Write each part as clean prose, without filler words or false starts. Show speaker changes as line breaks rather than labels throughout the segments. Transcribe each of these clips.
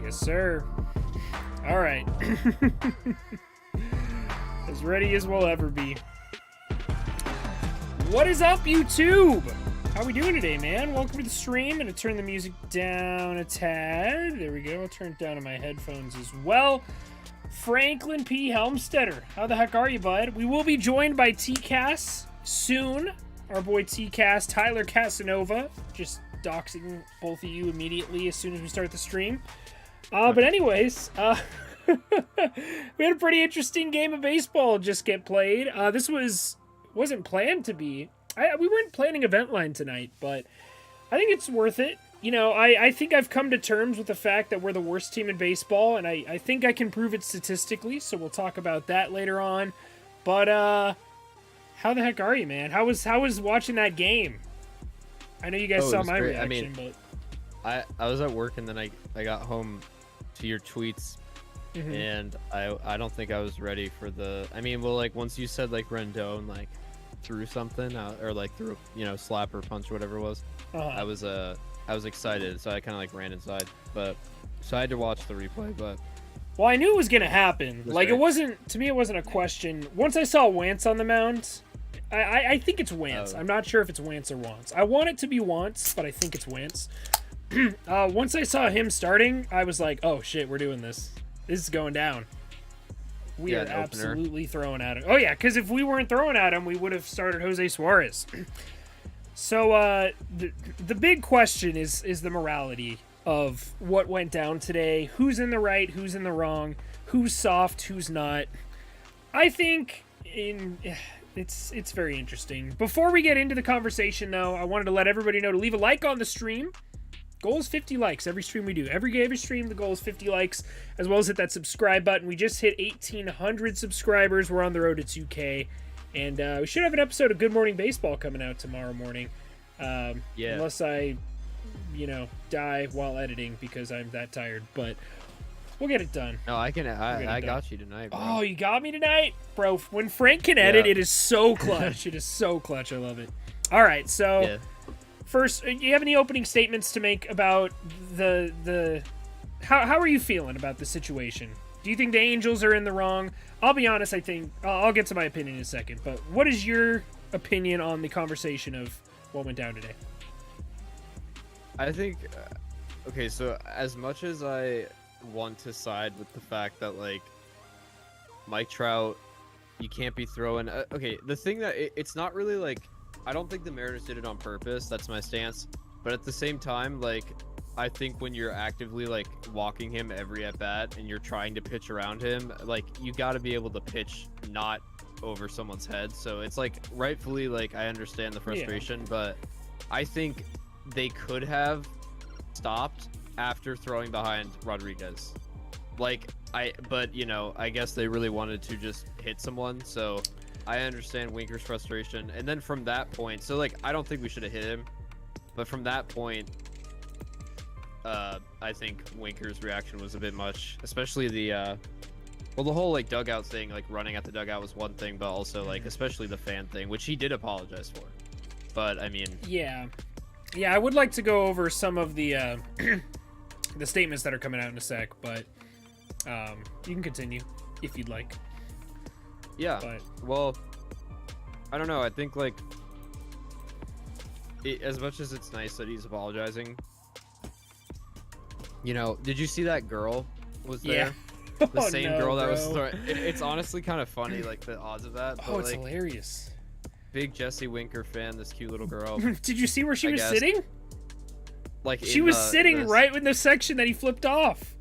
Yes, sir. All right. As ready as we'll ever be. What is up, YouTube? How we doing today, man? Welcome to the stream. I'm going to turn the music down a tad. There we go. I'll turn it down on my headphones as well. Franklin P. Helmstetter. How the heck are you, bud? We will be joined by T-Cass soon. Our boy T-Cass, Tyler Casanova. Just doxing both of you immediately as soon as we start the stream. But anyways, we had a pretty interesting game of baseball just get played. This wasn't planned to be. We weren't planning event line tonight, but I think it's worth it. You know, I think I've come to terms with the fact that we're the worst team in baseball, and I think I can prove it statistically, so we'll talk about that later on. But, how the heck are you, man? How was watching that game? I know you guys saw my reaction,
but... I was at work, and then I got home to your tweets, and I don't think I was ready for the... I mean, well, like, once you said, like, Rendon, like, threw something, or, like, threw, you know, slap or punch or whatever it was, I was excited, so I kind of, like, ran inside, so I had to watch the replay, but...
Well, I knew it was going to happen. Like, it wasn't a question. Once I saw Wentz on the mound... I think it's Wentz. I'm not sure if it's Wentz or Wantz. I want it to be Wantz, but I think it's Wentz. Once I saw him starting, I was like, oh shit, we're doing this. This is going down. We are absolutely throwing at him. Oh yeah, because if we weren't throwing at him, we would have started Jose Suarez. So the big question is the morality of what went down today. Who's in the right, who's in the wrong, who's soft, who's not. I think it's very interesting. Before we get into the conversation, though, I wanted to let everybody know to leave a like on the stream. Goal is 50 likes every stream we do. Every stream, the goal is 50 likes, as well as hit that subscribe button. We just hit 1,800 subscribers. We're on the road to 2K. And we should have an episode of Good Morning Baseball coming out tomorrow morning. Unless I, die while editing because I'm that tired. But... we'll get it done.
No, I got you tonight, bro.
Oh, you got me tonight? Bro, when Frank can edit, It is so clutch. It is so clutch. I love it. All right, so first, do you have any opening statements to make about the how are you feeling about the situation? Do you think the Angels are in the wrong? I'll be honest, I think I'll get to my opinion in a second, but what is your opinion on the conversation of what went down today?
I think okay, so as much as I want to side with the fact that, like, Mike Trout, you can't be throwing okay, the thing that it's not really like, I don't think the Mariners did it on purpose. That's my stance. But at the same time, like, I think when you're actively, like, walking him every at bat and you're trying to pitch around him, like, you got to be able to pitch not over someone's head. So it's like, rightfully, like, I understand the frustration, but I think they could have stopped after throwing behind Rodriguez. Like, but I guess they really wanted to just hit someone, so I understand Winker's frustration. And then from that point, so, like, I don't think we should have hit him, but from that point, I think Winker's reaction was a bit much, especially the whole, like, dugout thing, like, running at the dugout was one thing, but also, like, especially the fan thing, which he did apologize for. But, I mean... Yeah, I would like to go over some of the, the statements that are coming out in a sec, but you can continue if you'd like. Yeah, well, I don't know. I think, like, as much as it's nice that he's apologizing, did you see that girl was there? Yeah. The same girl that was throwing. It's honestly kind of funny, like, the odds of that. But,
it's
like,
hilarious.
Big Jesse Winker fan, this cute little girl.
Did you see where she was sitting?
Like,
she was sitting right in the section that he flipped off.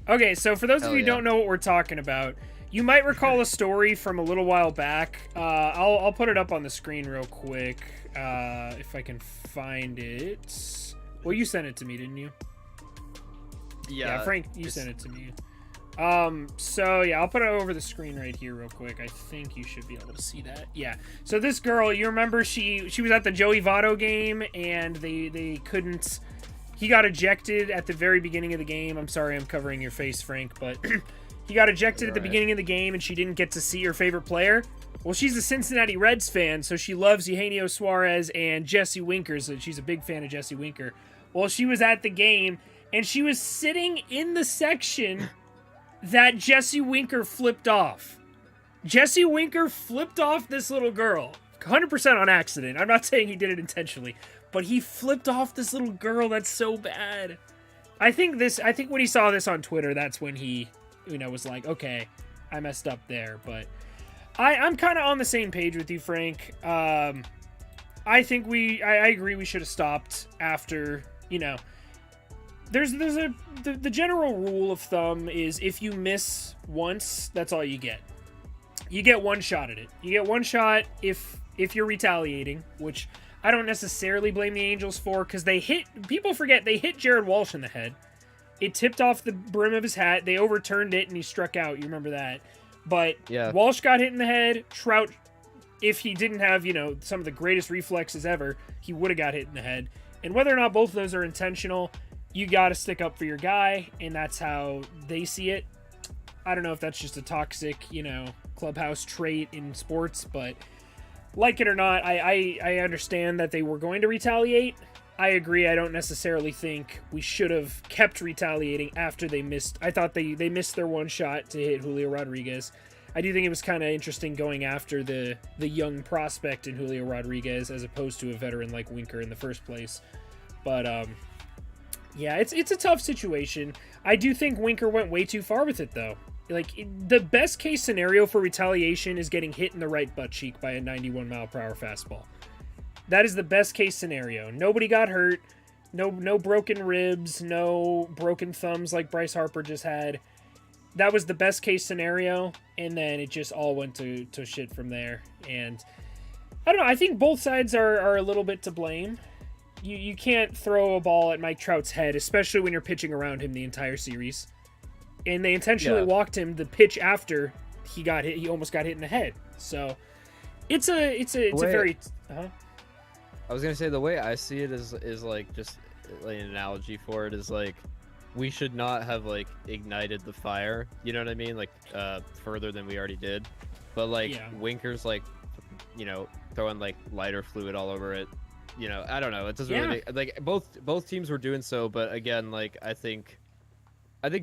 Okay, so for those of you who don't know what we're talking about, you might recall a story from a little while back. I'll put it up on the screen real quick if I can find it. Well, you sent it to me, didn't you? Yeah, Frank, you sent it to me. So yeah, I'll put it over the screen right here real quick. I think you should be able to see that. Yeah. So this girl, you remember she was at the Joey Votto game and they couldn't, he got ejected at the very beginning of the game. I'm sorry, I'm covering your face, Frank, but he got ejected at the beginning of the game and she didn't get to see her favorite player. Well, she's a Cincinnati Reds fan, so she loves Eugenio Suarez and Jesse Winker. So she's a big fan of Jesse Winker. Well, she was at the game and she was sitting in the section that Jesse Winker flipped off. Jesse Winker flipped off this little girl, 100% on accident. I'm not saying he did it intentionally, but he flipped off this little girl. That's so bad. I think when he saw this on Twitter, that's when he, was like, okay, I messed up there. But I'm kind of on the same page with you, Frank. I think I agree we should have stopped after, there's the general rule of thumb is if you miss once, that's all you get. You get one shot at it. You get one shot if you're retaliating, which I don't necessarily blame the Angels for, because people forget they hit Jared Walsh in the head. It tipped off the brim of his hat. They overturned it and he struck out. You remember that. But yeah. Walsh got hit in the head. Trout, if he didn't have, some of the greatest reflexes ever, he would have got hit in the head. And whether or not both of those are intentional, you got to stick up for your guy, and that's how they see it. I don't know if that's just a toxic, clubhouse trait in sports, but like it or not, I understand that they were going to retaliate. I agree. I don't necessarily think we should have kept retaliating after they missed. I thought they missed their one shot to hit Julio Rodriguez. I do think it was kind of interesting going after the young prospect in Julio Rodriguez as opposed to a veteran like Winker in the first place. But yeah, it's a tough situation. I do think Winker went way too far with it, though. Like, the best case scenario for retaliation is getting hit in the right butt cheek by a 91-mile-per-hour fastball. That is the best case scenario. Nobody got hurt. No broken ribs. No broken thumbs like Bryce Harper just had. That was the best case scenario, and then it just all went to shit from there. And I don't know. I think both sides are a little bit to blame. You can't throw a ball at Mike Trout's head, especially when you're pitching around him the entire series. And they intentionally walked him the pitch after he got hit. He almost got hit in the head. So it's a very.
I was gonna say the way I see it is like just like an analogy for it is like we should not have like ignited the fire. You know what I mean? Like further than we already did. But like Winker's like throwing like lighter fluid all over it. I don't know. It doesn't really like both teams were doing so, but again, like I think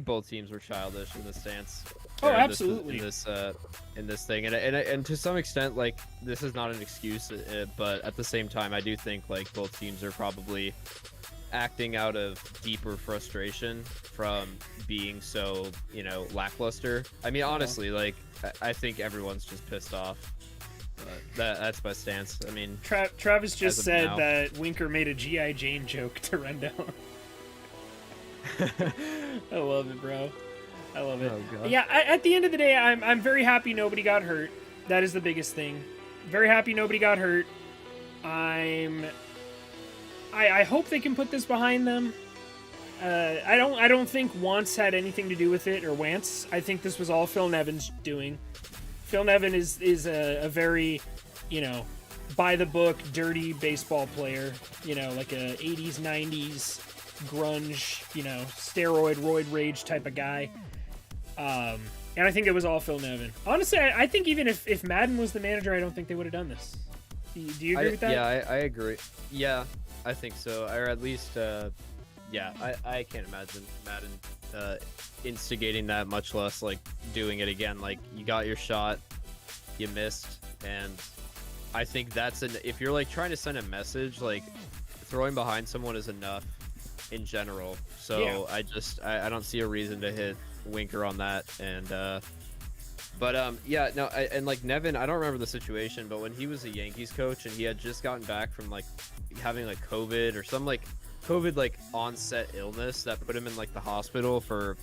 both teams were childish in this stance.
Oh, absolutely.
In this thing, and to some extent, like this is not an excuse, but at the same time, I do think like both teams are probably acting out of deeper frustration from being so lackluster. I mean, honestly, like I think everyone's just pissed off. That's my stance. I mean,
Travis just said that Winker made a G.I. Jane joke to Rendon. I love it, bro. I love it. Oh, God. Yeah, at the end of the day, I'm very happy nobody got hurt. That is the biggest thing. Very happy nobody got hurt. I hope they can put this behind them. I don't think Wantz had anything to do with it, or Wantz. I think this was all Phil Nevin's doing. Phil Nevin is a very, by the book, dirty baseball player. Like a 80s, 90s grunge, steroid, roid rage type of guy. And I think it was all Phil Nevin. Honestly, I think even if Madden was the manager, I don't think they would have done this. Do you agree with that?
Yeah, I agree. Yeah, I think so. Or at least, I can't imagine Madden instigating that, much less like doing it again. Like, you got your shot, you missed, and I think if you're like trying to send a message, like throwing behind someone is enough in general. So yeah. I don't see a reason to hit Winker on that. And and like Nevin, I don't remember the situation, but when he was a Yankees coach and he had just gotten back from like having like COVID or some like COVID like onset illness that put him in like the hospital for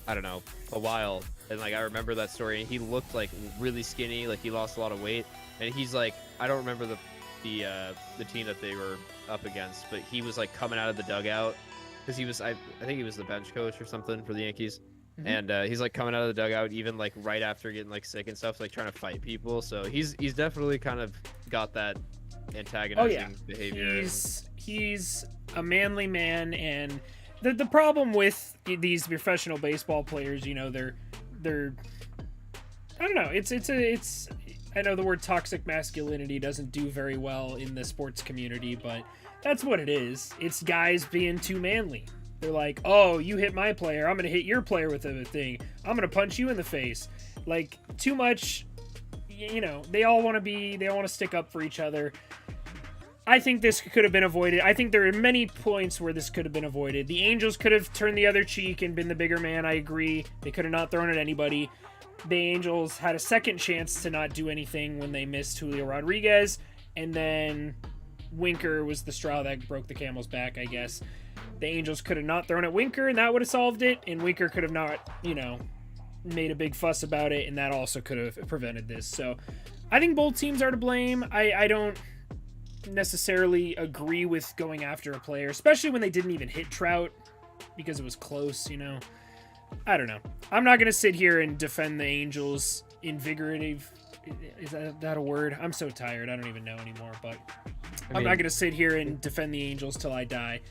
I don't know, a while. And like I remember that story, and he looked like really skinny, like he lost a lot of weight. And he's like, I don't remember the team that they were up against, but he was like coming out of the dugout because he was I think he was the bench coach or something for the Yankees. Mm-hmm. And he's like coming out of the dugout even like right after getting like sick and stuff, like trying to fight people. So he's definitely kind of got that antagonizing behavior.
He's a manly man, and the problem with these professional baseball players, you know, they're I don't know, it's I know the word toxic masculinity doesn't do very well in the sports community, but that's what it is. It's guys being too manly. They're like, oh, you hit my player, I'm gonna hit your player with a thing. I'm gonna punch you in the face. Like, too much. You know, they all want to stick up for each other. I think this could have been avoided. I think there are many points where this could have been avoided. The Angels could have turned the other cheek and been the bigger man. I agree. They could have not thrown at anybody. The Angels had a second chance to not do anything when they missed Julio Rodriguez, and then Winker was the straw that broke the camel's back, I guess. The Angels could have not thrown at Winker, and that would have solved it, and Winker could have not, made a big fuss about it, and that also could have prevented this. So I think both teams are to blame. I don't necessarily agree with going after a player, especially when they didn't even hit Trout because it was close, I don't know. I'm not going to sit here and defend the Angels invigorative. Is that a word? I'm so tired. I don't even know anymore, but I'm not going to sit here and defend the Angels till I die.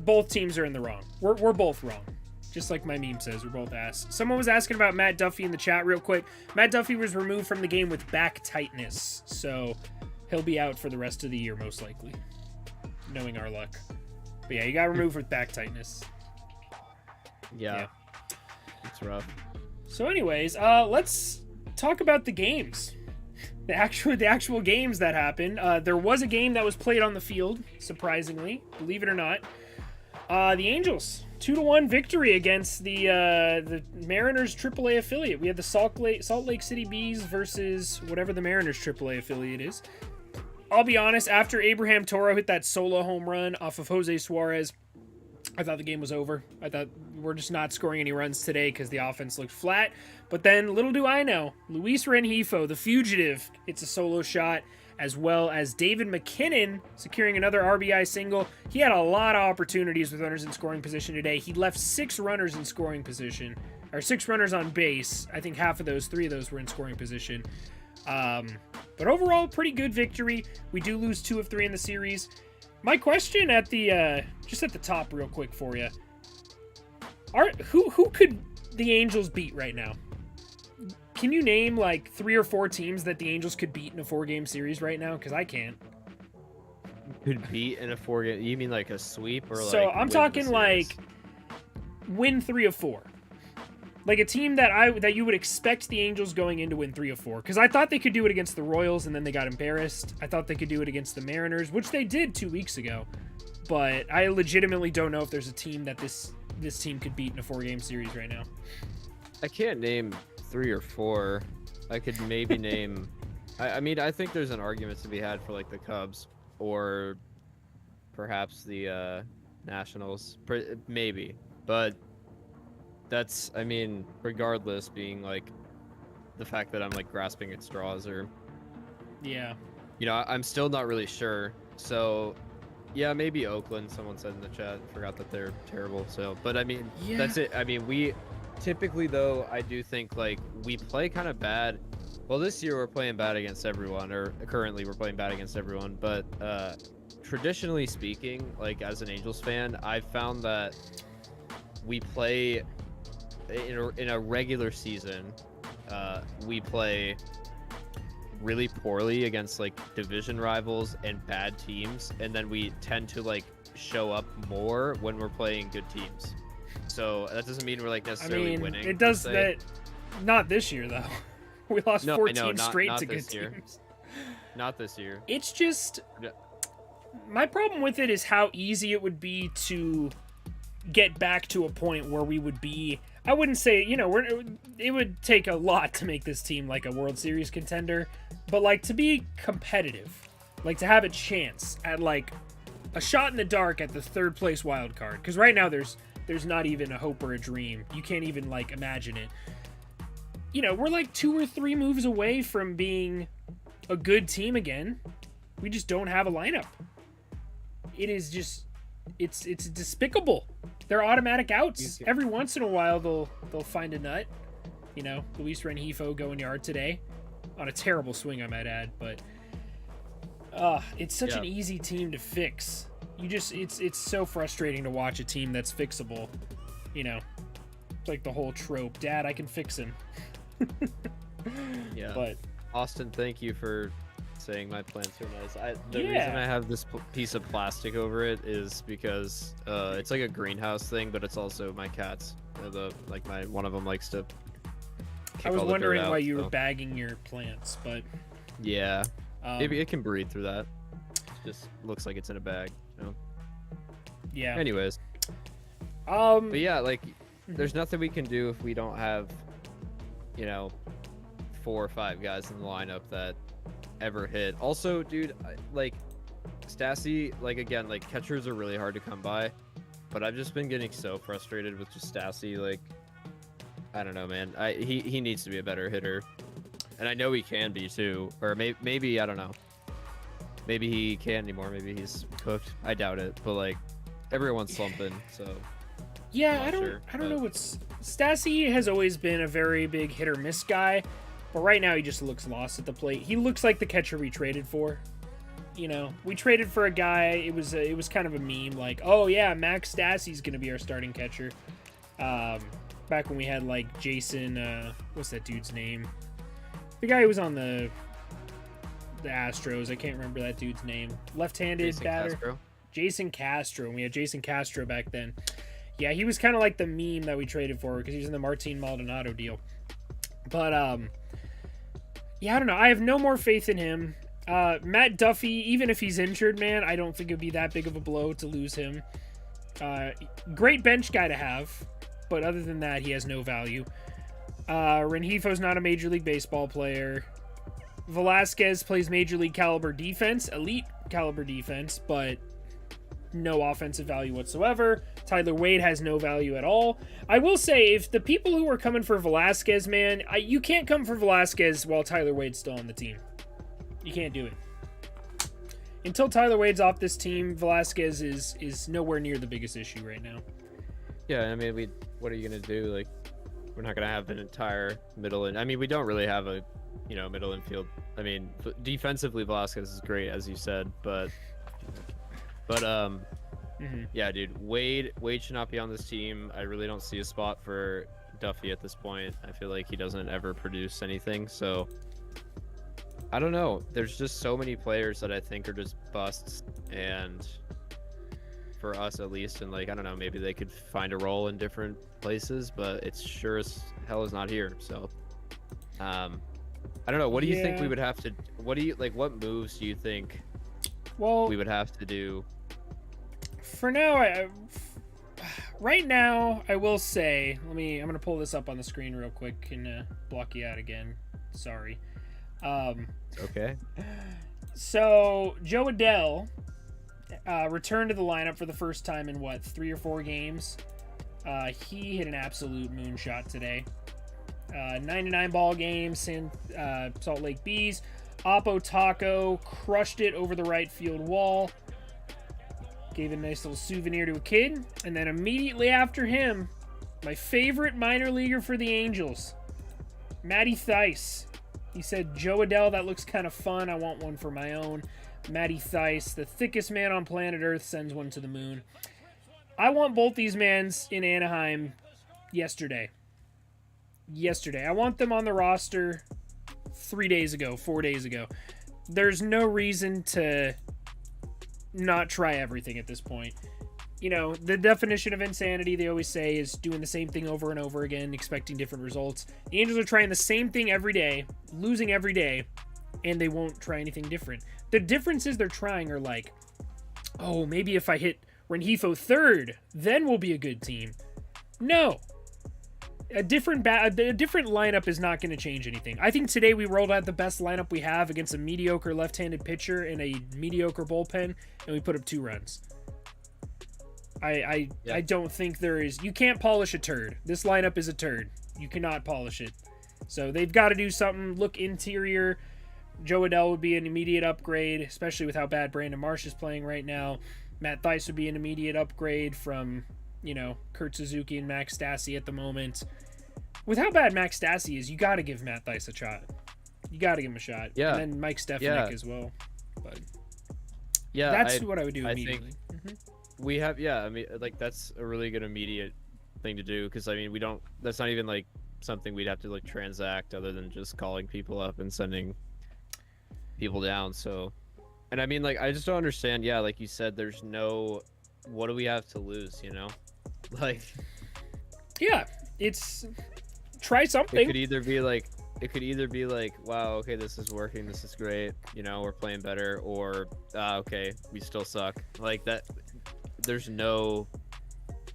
Both teams are in the wrong. We're both wrong. Just like my meme says, we're both ass. Someone was asking about Matt Duffy in the chat real quick. Matt Duffy was removed from the game with back tightness, so he'll be out for the rest of the year, most likely, knowing our luck. But yeah, he got removed with back tightness.
Yeah. It's rough.
So anyways, let's talk about the games. The actual games that happened. There was a game that was played on the field, surprisingly, believe it or not. The Angels 2-1 victory against the Mariners AAA affiliate. We had the Salt Lake City Bees versus whatever the Mariners AAA affiliate is. I'll be honest, after Abraham Toro hit that solo home run off of Jose Suarez, I thought the game was over. I thought we're just not scoring any runs today because the offense looked flat. But then, little do I know, Luis Rengifo, the fugitive, hits a solo shot, as well as David McKinnon securing another RBI single. He had a lot of opportunities with runners in scoring position today. He left 6 runners in scoring position, or 6 runners on base. I think 3 of those were in scoring position. But overall, pretty good victory. We do lose 2 of 3 in the series. My question at the just at the top real quick for you. Who could the Angels beat right now? Can you name like 3 or 4 teams that the Angels could beat in a 4-game series right now? Because I can't.
Could beat in a 4-game? You mean like a sweep or like?
So I'm talking like win 3 of 4. Like a team that you would expect the Angels going in to win 3 of 4. Because I thought they could do it against the Royals and then they got embarrassed. I thought they could do it against the Mariners, which they did 2 weeks ago. But I legitimately don't know if there's a team that this team could beat in a 4-game series right now.
I can't name 3 or 4. I could maybe name. I mean, I think there's an argument to be had for like the Cubs or perhaps the Nationals, maybe. But that's, I mean, regardless, being like the fact that I'm like grasping at straws or.
Yeah.
I'm still not really sure. So, yeah, maybe Oakland. Someone said in the chat. Forgot that they're terrible. So, but I mean, yeah. That's it. I mean, we. Typically, though, I do think, like, we play kind of bad. Well, this year we're playing bad against everyone, or currently we're playing bad against everyone. But traditionally speaking, like, as an Angels fan, I've found that we play in a regular season, we play really poorly against, like, division rivals and bad teams. And then we tend to, like, show up more when we're playing good teams. So that doesn't mean we're like necessarily winning.
It does that. Not this year though. We lost 14 straight to good teams.
Not this year.
It's just my problem with it is how easy it would be to get back to a point where we would be. I wouldn't say it would take a lot to make this team like a World Series contender, but like to be competitive, like to have a chance at like a shot in the dark at the 3rd place wild card. Because right now there's not even a hope or a dream. You can't even, like, imagine it. We're, like, 2 or 3 moves away from being a good team again. We just don't have a lineup. It is just... It's despicable. They're automatic outs. Every once in a while, they'll find a nut. Luis Rengifo going yard today. On a terrible swing, I might add. But it's such an easy team to fix. It's so frustrating to watch a team that's fixable. It's like the whole trope. Dad, I can fix him.
Yeah.
But
Austin, thank you for saying my plants are nice. The reason I have this piece of plastic over it is because it's like a greenhouse thing, but it's also my cats. One of them likes to.
I was wondering why you were bagging your plants, but
yeah, maybe it can breathe through that. It just looks like it's in a bag, you know?
Yeah.
Anyways. But yeah, like, there's nothing we can do if we don't have, you know, 4 or 5 guys in the lineup that ever hit. Also, dude, like, Stassi, like, again, like, catchers are really hard to come by, but I've just been getting so frustrated with just Stassi. Like, I don't know, man. He needs to be a better hitter, and I know he can be too. Or maybe I don't know. Maybe he can't anymore. Maybe he's cooked. I doubt it. But like, everyone's slumping, so.
Yeah, I don't know what's. Stassi has always been a very big hit or miss guy, but right now he just looks lost at the plate. He looks like the catcher we traded for. You know, we traded for a guy. It was kind of a meme, like, oh yeah, Max Stassi's gonna be our starting catcher. Back when we had like Jason, what's that dude's name? The guy who was on the Astros. I can't remember that dude's name. Left-handed batter.
Castro.
Jason Castro. And we had Jason Castro back then. Yeah, he was kind of like the meme that we traded for because he was in the Martin Maldonado deal. But, yeah, I don't know. I have no more faith in him. Matt Duffy, even if he's injured, man, I don't think it would be that big of a blow to lose him. Great bench guy to have, but other than that, he has no value. Rengifo's not a Major League Baseball player. Velasquez plays Major League caliber defense, elite caliber defense, but no offensive value whatsoever. Tyler Wade has no value at all. I will say, if the people who are coming for Velasquez, man, you can't come for Velasquez while Tyler Wade's still on the team. You can't do it. Until Tyler Wade's off this team, Velasquez is nowhere near the biggest issue right now.
Yeah, I mean, what are you gonna do? Like, we're not gonna have an entire middle I mean, we don't really have a, you know, middle infield. I mean, defensively, Velasquez is great, as you said, but yeah, dude, Wade should not be on this team. I really don't see a spot for Duffy at this point. I feel like he doesn't ever produce anything, so I don't know. There's just so many players that I think are just busts, and for us at least, and like, I don't know, maybe they could find a role in different places, but it's sure as hell is not here. So I don't know. What do you think we would have to, what moves do you think we would have to do?
For now, right now, I will say, I'm going to pull this up on the screen real quick and block you out again. Sorry.
Okay.
So, Joe Adell returned to the lineup for the first time in, 3 or 4 games? He hit an absolute moonshot today. 99 ball game, Salt Lake Bees. Oppo Taco crushed it over the right field wall. Gave a nice little souvenir to a kid. And then immediately after him, my favorite minor leaguer for the Angels, Matty Thice. He said, Joe Adell, that looks kind of fun. I want one for my own. Matty Thice, the thickest man on planet Earth, sends one to the moon. I want both these mans in Anaheim yesterday. I want them on the roster 4 days ago. There's no reason to not try everything at this point. You know, the definition of insanity, they always say, is doing the same thing over and over again, expecting different results. The Angels are trying the same thing every day, losing every day, and they won't try anything different. The differences they're trying are like, oh, maybe if I hit Rengifo third, then we'll be a good team. No. A different lineup is not going to change anything. I think today we rolled out the best lineup we have against a mediocre left-handed pitcher and a mediocre bullpen, and we put up 2 runs. I don't think there is... You can't polish a turd. This lineup is a turd. You cannot polish it. So they've got to do something. Look interior. Joe Adell would be an immediate upgrade, especially with how bad Brandon Marsh is playing right now. Matt Thice would be an immediate upgrade from, you know, Kurt Suzuki and Max Stassi at the moment. With how bad Max Stassi is, you got to give Matt Thice a shot. You got to give him a shot.
Yeah.
And then Mike Stefanik as well. But
yeah,
that's what I would do immediately.
We have, I mean, like, that's a really good immediate thing to do, because I mean, that's not even like something we'd have to like transact other than just calling people up and sending people down. So, and I mean, like, I just don't understand. Yeah, like you said, there's no, what do we have to lose? You know, like,
yeah, it's try something.
It could either be like, wow, okay, this is working, this is great, you know, we're playing better, or okay, we still suck. Like that, there's no.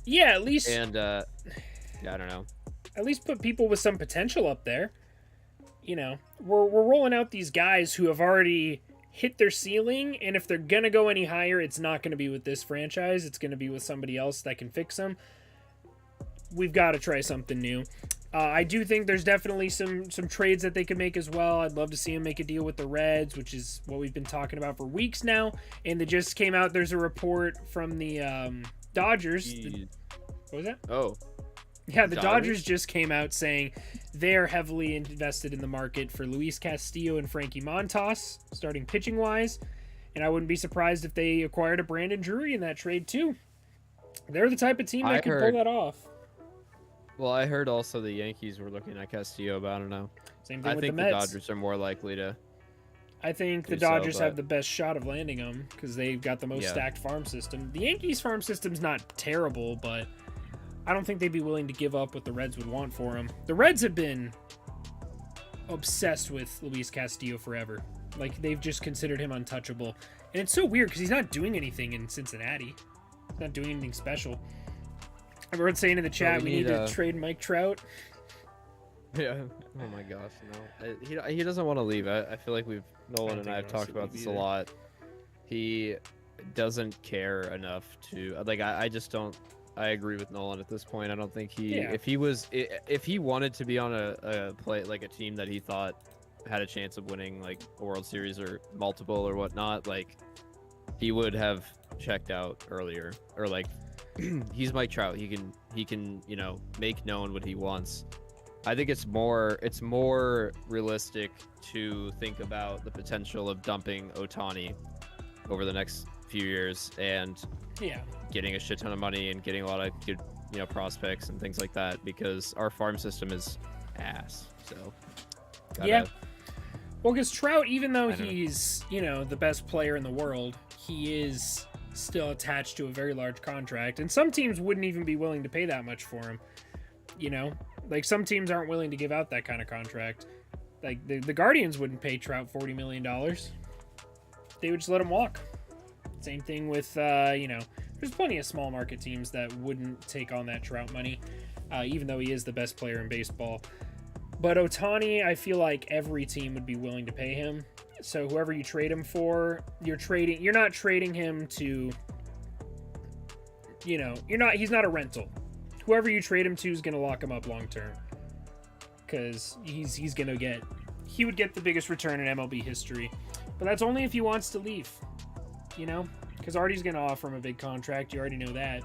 Yeah, at least.
And yeah, I don't know.
At least put people with some potential up there. You know, we're rolling out these guys who have already hit their ceiling, and if they're gonna go any higher, it's not gonna be with this franchise. It's gonna be with somebody else that can fix them. We've got to try something new. I do think there's definitely some trades that they could make as well. I'd love to see them make a deal with the Reds, which is what we've been talking about for weeks now. And it just came out. There's a report from the Dodgers. What was that?
Oh.
Yeah, the Dodgers just came out saying they're heavily invested in the market for Luis Castillo and Frankie Montas, starting pitching-wise. And I wouldn't be surprised if they acquired a Brandon Drury in that trade, too. They're the type of team that can pull that off.
Well, I heard also the Yankees were looking at Castillo, but I don't know.
Same thing with
the
the Mets.
Dodgers are more likely to.
I think the Dodgers have the best shot of landing them because they've got the most stacked farm system. The Yankees farm system's not terrible, but I don't think they'd be willing to give up what the Reds would want for him. The Reds have been obsessed with Luis Castillo forever. Like, they've just considered him untouchable. And it's so weird because he's not doing anything in Cincinnati. He's not doing anything special. Everyone's saying in the chat, we need to trade Mike Trout.
Yeah. Oh my gosh, no. He doesn't want to leave. I feel like Nolan and I have talked about this a lot. He doesn't care enough to, like, I just don't. I agree with Nolan at this point. I don't think if he wanted to be on a team that he thought had a chance of winning like a World Series or multiple or whatnot, like he would have checked out earlier, or like he's Mike Trout. He can make known what he wants. I think it's more realistic to think about the potential of dumping Ohtani over the next few years and getting a shit ton of money and getting a lot of good prospects and things like that, because our farm system is ass. So
well, because Trout, even though he's the best player in the world, he is still attached to a very large contract, and some teams wouldn't even be willing to pay that much for him. Like some teams aren't willing to give out that kind of contract. Like the Guardians wouldn't pay Trout $40 million. They would just let him walk. Same thing with there's plenty of small market teams that wouldn't take on that Trout money, even though he is the best player in baseball. But Ohtani, I feel like every team would be willing to pay him. So whoever you trade him for, you're not trading him to, he's not a rental. Whoever you trade him to is going to lock him up long term, because he would get the biggest return in MLB history. But that's only if he wants to leave, because Artie's going to offer him a big contract. You already know that.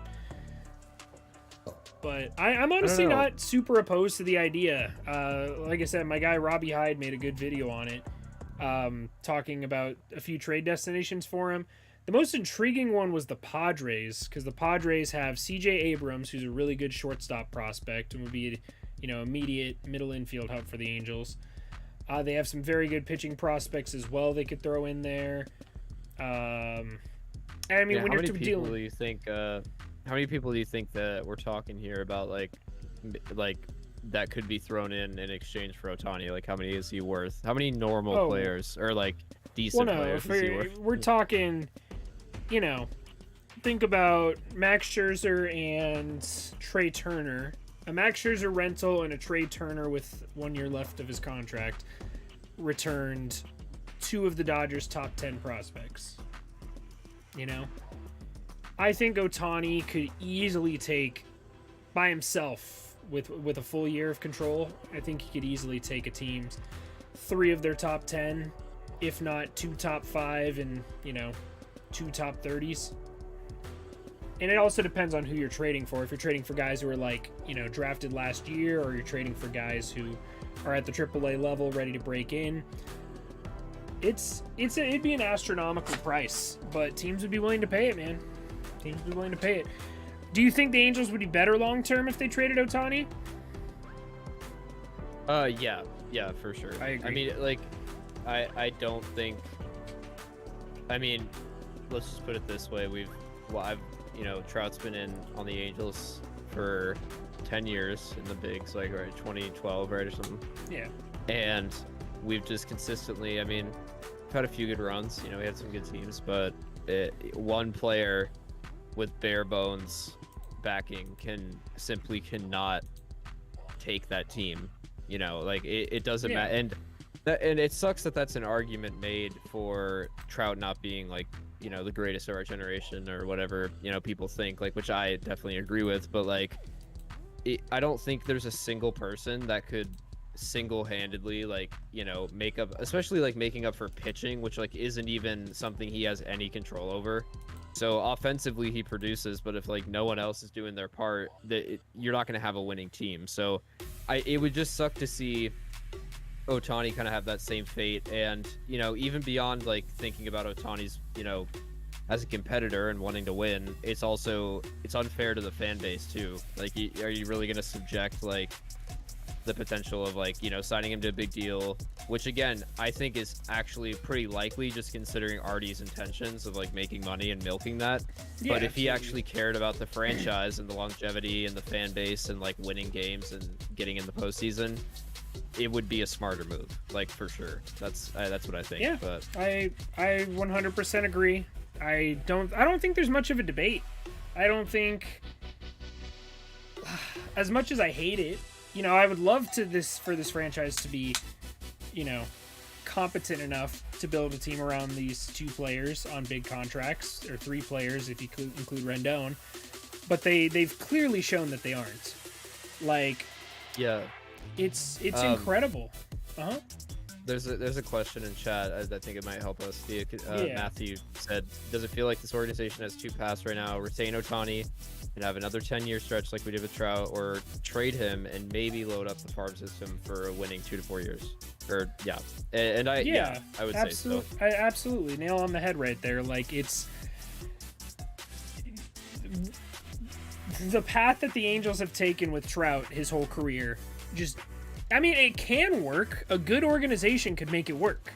But I'm honestly not super opposed to the idea. Like I said, my guy Robbie Hyde made a good video on it, talking about a few trade destinations for him. The most intriguing one was the Padres, because the Padres have C.J. Abrams, who's a really good shortstop prospect and would be, immediate middle infield help for the Angels. They have some very good pitching prospects as well they could throw in there. I mean, when you're dealing,
how many people do you think that we're talking here about, like that could be thrown in exchange for Ohtani? Like, how many is he worth? How many normal players or like decent players is he worth?
We're talking, think about Max Scherzer and Trey Turner. A Max Scherzer rental and a Trey Turner with 1 year left of his contract returned two of the Dodgers' top 10 prospects. I think Ohtani could easily take, by himself, with a full year of control, I think he could easily take a team's 3 of their top 10, if not 2 top 5 and 2 top 30s. And it also depends on who you're trading for. If you're trading for guys who are drafted last year, or you're trading for guys who are at the AAA level ready to break in, it'd be an astronomical price, but teams would be willing to pay it, man. Teams would be willing to pay it. Do you think the Angels would be better long term if they traded Ohtani?
Yeah, for sure.
I agree.
I mean, like, I don't think. I mean, let's just put it this way: Trout's been in on the Angels for 10 years in the bigs, like right 2012, right, or something.
Yeah.
And we've just consistently, I mean, we've had a few good runs. We had some good teams, but one player with bare bones backing cannot take that team. Like it doesn't matter. And it sucks that that's an argument made for Trout not being like, the greatest of our generation or whatever, people think, like, which I definitely agree with. But like, I don't think there's a single person that could single-handedly, like, make up, especially like making up for pitching, which like isn't even something he has any control over. So offensively he produces, but if like no one else is doing their part, you're not going to have a winning team. So it would just suck to see Ohtani kind of have that same fate. And even beyond like thinking about Ohtani's as a competitor and wanting to win, it's unfair to the fan base too. Like, are you really going to subject like the potential of like signing him to a big deal, which again I think is actually pretty likely, just considering Artie's intentions of like making money and milking that.
Yeah,
but if he actually cared about the franchise and the longevity and the fan base and like winning games and getting in the postseason, it would be a smarter move, like, for sure. That's what I think.
Yeah,
but
I 100% agree. I don't think there's much of a debate. I don't think, as much as I hate it, I would love for this franchise to be, competent enough to build a team around these two players on big contracts, or three players if you include Rendon. But they've clearly shown that they aren't. Like,
yeah,
it's incredible.
There's a question in chat. I think it might help us. Matthew said, does it feel like this organization has two paths right now? Retain Ohtani and have another 10-year stretch like we did with Trout, or trade him and maybe load up the farm system for a winning 2 to 4 years? Or I would say so.
Absolutely, nail on the head right there. Like, it's the path that the Angels have taken with Trout his whole career. It can work. A good organization could make it work.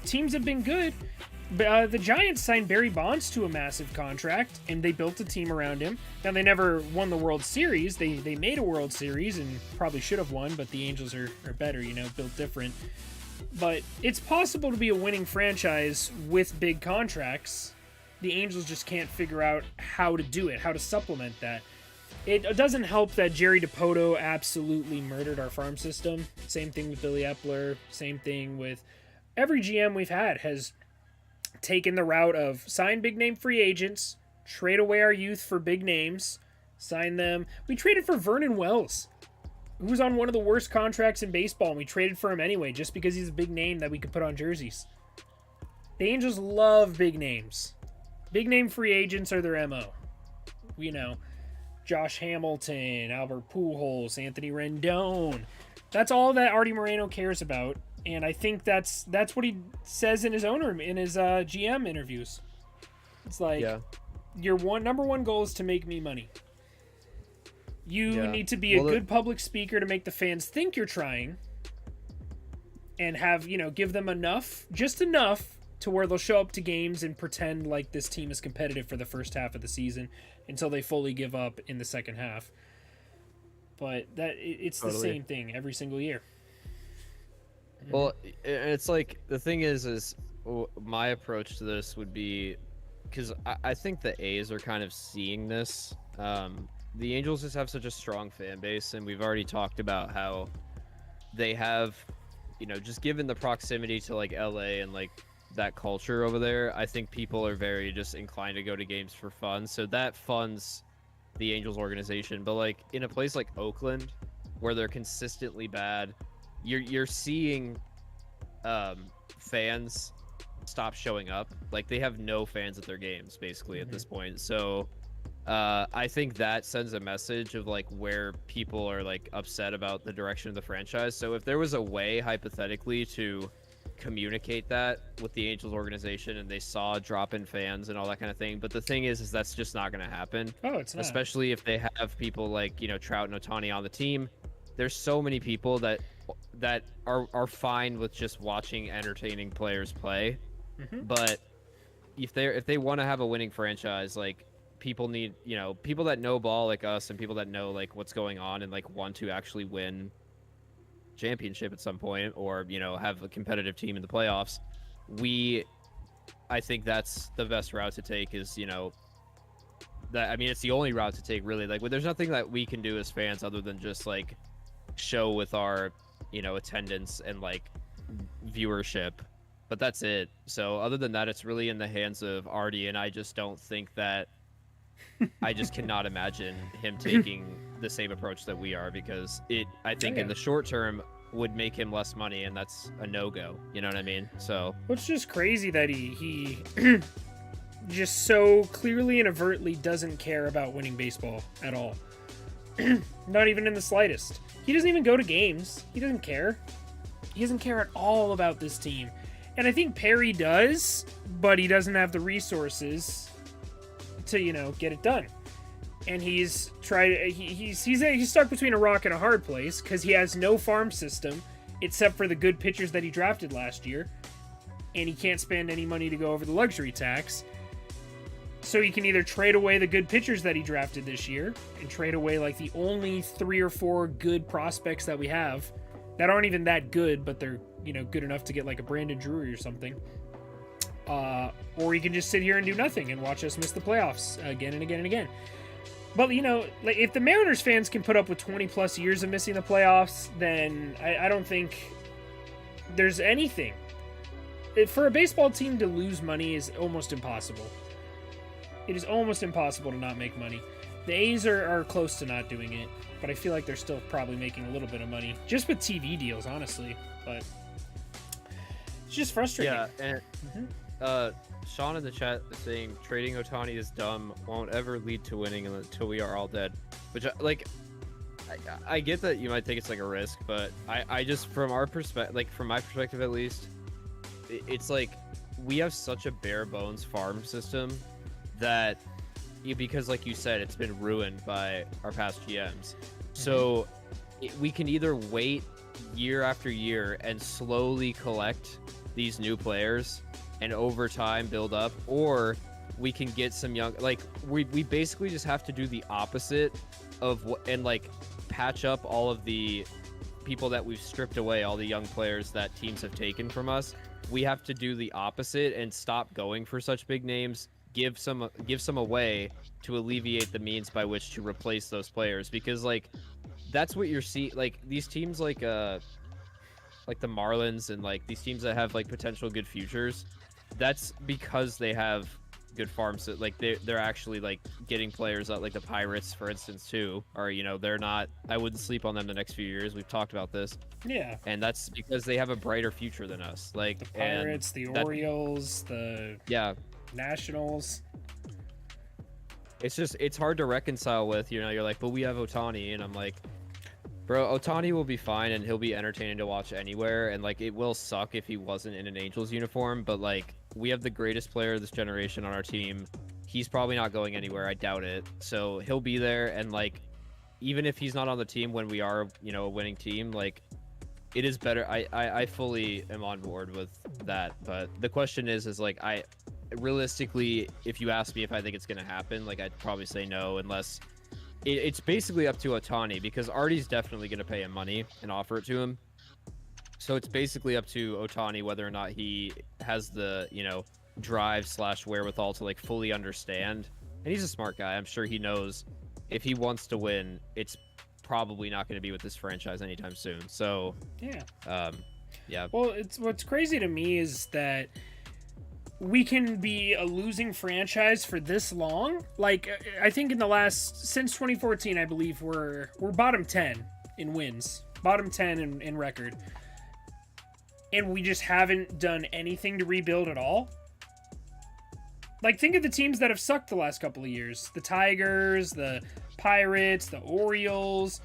Teams have been good. The Giants signed Barry Bonds to a massive contract, and they built a team around him. Now, they never won the World Series. They made a World Series and probably should have won, but the Angels are better, built different. But it's possible to be a winning franchise with big contracts. The Angels just can't figure out how to do it, how to supplement that. It doesn't help that Jerry DiPoto absolutely murdered our farm system. Same thing with Billy Epler. Same thing with every GM we've had has taken the route of sign big name free agents, trade away our youth for big names, sign them. We traded for Vernon Wells, who's on one of the worst contracts in baseball, and we traded for him anyway just because he's a big name that we could put on jerseys. The Angels love big names. Big name free agents are their MO. Josh Hamilton, Albert Pujols, Anthony Rendon. That's all that Artie Moreno cares about, and I think that's what he says in his GM interviews. It's like, your number one goal is to make me money. You need to be a good public speaker to make the fans think you're trying, and have give them just enough to where they'll show up to games and pretend like this team is competitive for the first half of the season until they fully give up in the second half. But it's totally the same thing every single year.
Well, it's like, the thing is my approach to this would be, because I think the A's are kind of seeing this. The Angels just have such a strong fan base, and we've already talked about how they have, just given the proximity to like LA and like that culture over there, I think people are very just inclined to go to games for fun. So that funds the Angels organization. But like in a place like Oakland, where they're consistently bad, you're seeing fans stop showing up. Like, they have no fans at their games basically at this point. So I think that sends a message of like where people are like upset about the direction of the franchise. So if there was a way hypothetically to communicate that with the Angels organization, and they saw a drop in fans and all that kind of thing, but the thing is that's just not going to happen.
It's not.
Especially if they have people like Trout and Ohtani on the team. There's so many people that that are fine with just watching entertaining players play. But if they want to have a winning franchise, like, people need, people that know ball like us and people that know like what's going on and like want to actually win championship at some point, or have a competitive team in the playoffs. I think that's the best route to take, is it's the only route to take, really. Like, there's nothing that we can do as fans other than just like show with our attendance and like viewership, but that's it. So other than that, it's really in the hands of Artie, and I just don't think that I just cannot imagine him taking the same approach that we are, because I think in the short term would make him less money, and that's a no-go. You know what I mean? So
it's just crazy that he just so clearly and overtly doesn't care about winning baseball at all. Not even in the slightest. He doesn't even go to games. He doesn't care. He doesn't care at all about this team. And I think Perry does, but he doesn't have the resources to, get it done. And he's stuck between a rock and a hard place, because he has no farm system except for the good pitchers that he drafted last year. And he can't spend any money to go over the luxury tax. So he can either trade away the good pitchers that he drafted this year and trade away like the only 3 or 4 good prospects that we have that aren't even that good, but they're, good enough to get like a Brandon Drury or something. Or he can just sit here and do nothing and watch us miss the playoffs again and again and again. But, like, if the Mariners fans can put up with 20 plus years of missing the playoffs, then I don't think there's anything. For a baseball team to lose money is almost impossible. It is almost impossible to not make money. The A's are close to not doing it, but I feel like they're still probably making a little bit of money. Just with TV deals, honestly. But it's just frustrating.
Yeah, and Sean in the chat is saying trading Ohtani is dumb, won't ever lead to winning until we are all dead. Which, I get that you might think it's like a risk, but I just, from our perspective, like from my perspective at least, it's like we have such a bare bones farm system that, because like you said, it's been ruined by our past GMs. So we can either wait year after year and slowly collect these new players and over time build up, or we can get some young, like we basically just have to do the opposite of what, and like patch up all of the people that we've stripped away, all the young players that teams have taken from us. We have to do the opposite and stop going for such big names, give some away to alleviate the means by which to replace those players, because like that's what you're seeing, like these teams like the Marlins and like these teams that have like potential good futures, that's because they have good farms. Like they're actually like getting players out, like the Pirates for instance too, or they're not, I wouldn't sleep on them the next few years. We've talked about this. Yeah, and that's because they have a brighter future than us. Like
the Pirates, the Orioles, the Nationals.
It's hard to reconcile with, you're like, but we have Ohtani, and I'm like, bro, Ohtani will be fine and he'll be entertaining to watch anywhere, and like it will suck if he wasn't in an Angels uniform, but like we have the greatest player of this generation on our team. He's probably not going anywhere, I doubt it. So he'll be there, and like even if he's not on the team when we are, a winning team, like it is better. I fully am on board with that. But the question is like, realistically, if you ask me if I think it's gonna happen, like I'd probably say no, unless it's basically up to Ohtani, because Artie's definitely gonna pay him money and offer it to him. So it's basically up to Ohtani whether or not he has the drive / wherewithal to like fully understand. And he's a smart guy. I'm sure he knows if he wants to win, it's probably not going to be with this franchise anytime soon. So yeah. Well,
what's crazy to me is that we can be a losing franchise for this long. Like I think since 2014, I believe we're bottom 10 in wins, bottom 10 in record, and we just haven't done anything to rebuild at all. Like, think of the teams that have sucked the last couple of years: the Tigers, the Pirates, the Orioles.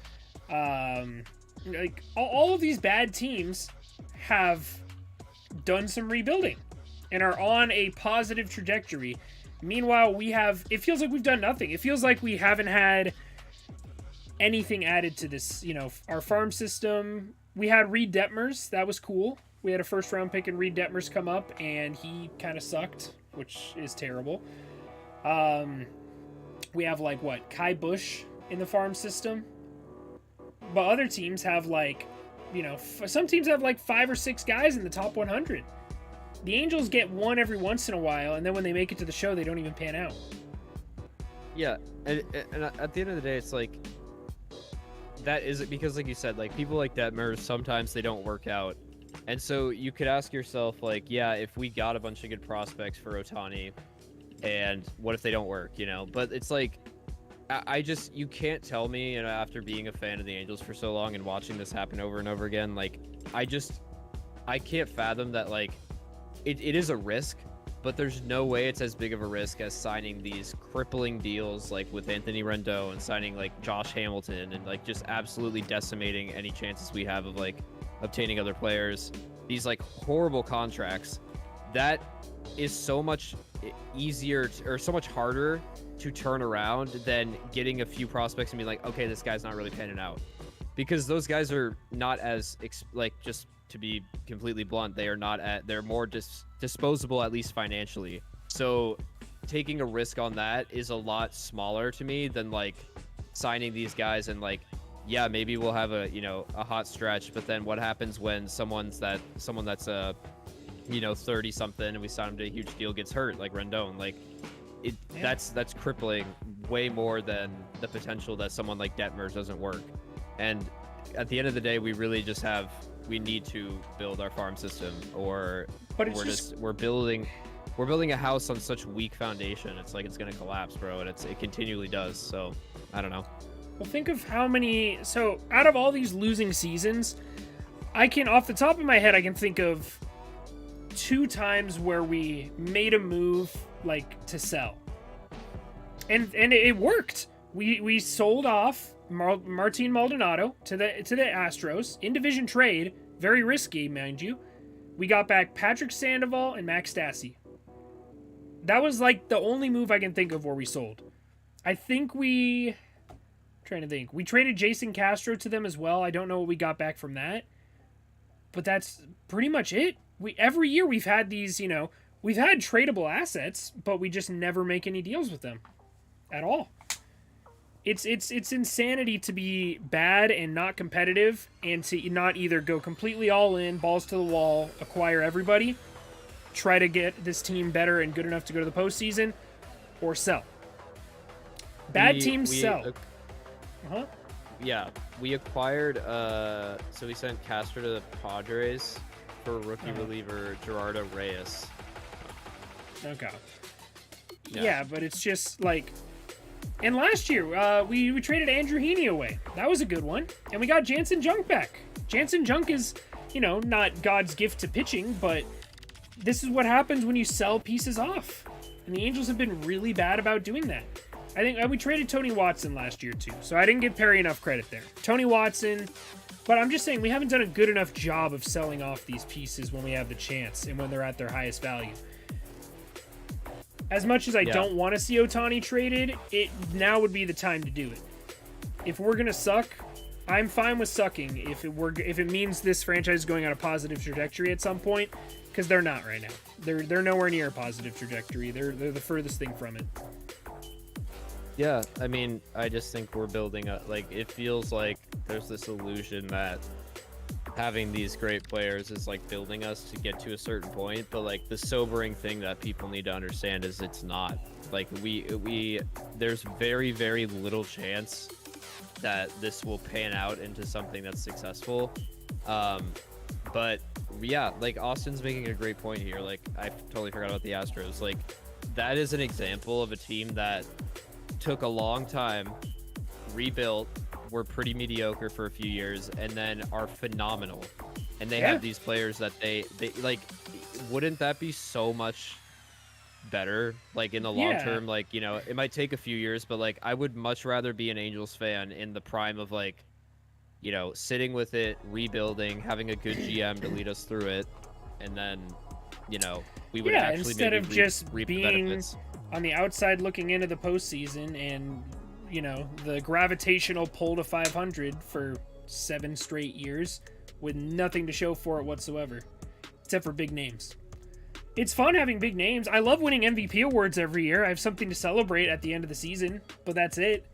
Like all of these bad teams have done some rebuilding and are on a positive trajectory. Meanwhile, it feels like we've done nothing. It feels like we haven't had anything added to this, our farm system. We had Reed Detmers. That was cool. We had a first round pick and Reed Detmers come up, and he kind of sucked, which is terrible. We have Kai Bush in the farm system. But other teams have some teams have 5 or 6 guys in the top 100. The Angels get one every once in a while, and then when they make it to the show, they don't even pan out.
Yeah, and at the end of the day, it's that is it, because like you said, people like Detmers, sometimes they don't work out. And so you could ask yourself, yeah, if we got a bunch of good prospects for Ohtani, and what if they don't work, But it's you can't tell me, after being a fan of the Angels for so long and watching this happen over and over again, I can't fathom that, it is a risk, but there's no way it's as big of a risk as signing these crippling deals, with Anthony Rendon, and signing, Josh Hamilton, and, just absolutely decimating any chances we have of, obtaining other players. These, horrible contracts. That is so much easier or so much harder to turn around than getting a few prospects and be okay, this guy's not really panning out, because those guys are not as just to be completely blunt, they're more disposable, at least financially. So taking a risk on that is a lot smaller to me than signing these guys and yeah, maybe we'll have a hot stretch, but then what happens when someone that's 30 something and we sign him to a huge deal gets hurt, like Rendon? That's crippling way more than the potential that someone like Detmers doesn't work. And at the end of the day, we really just we need to build our farm system, or we're building a house on such weak foundation. It's it's gonna collapse, bro, and it continually does. So I don't know.
Well, think of how many. So out of all these losing seasons, off the top of my head, I can think of 2 times where we made a move to sell, and it worked. We sold off Martin Maldonado to the Astros in division trade, very risky, mind you. We got back Patrick Sandoval and Max Stassi. That was the only move I can think of where we sold. I think we traded Jason Castro to them as well. I don't know what we got back from that, but that's pretty much it. Every year we've had these, we've had tradable assets, but we just never make any deals with them at all. It's insanity to be bad and not competitive, and to not either go completely all in, balls to the wall, acquire everybody, try to get this team better and good enough to go to the postseason, or sell. Bad teams sell.
Yeah, we acquired, so we sent Castro to the Padres for rookie reliever Gerardo Reyes.
Okay. Yeah, but it's just and last year, we traded Andrew Heaney away. That was a good one. And we got Jansen Junk back. Jansen Junk is, not God's gift to pitching, but this is what happens when you sell pieces off. And the Angels have been really bad about doing that. I think we traded Tony Watson last year, too. So I didn't give Perry enough credit there. Tony Watson. But I'm just saying, we haven't done a good enough job of selling off these pieces when we have the chance and when they're at their highest value. As much as I don't want to see Ohtani traded, it now would be the time to do it. If we're gonna suck, I'm fine with sucking if it means this franchise is going on a positive trajectory at some point, because they're not right now. They're nowhere near a positive trajectory. They're the furthest thing from it.
Yeah, I mean, I just think we're building it feels like there's this illusion that having these great players is building us to get to a certain point, but the sobering thing that people need to understand is it's not. There's very, very little chance that this will pan out into something that's successful. But yeah, Austin's making a great point here. I totally forgot about the Astros. That is an example of a team that took a long time, rebuilt, were pretty mediocre for a few years, and then are phenomenal. And they have these players that they wouldn't that be so much better in the long term? It might take a few years, but I would much rather be an Angels fan in the prime of sitting with it, rebuilding, having a good GM to lead us through it, and then we would actually
instead
maybe
of just
reap
being
the benefits
on the outside looking into the postseason and the gravitational pull to 500 for 7 straight years with nothing to show for it whatsoever, except for big names. It's fun having big names. I love winning MVP awards every year. I have something to celebrate at the end of the season, but that's it.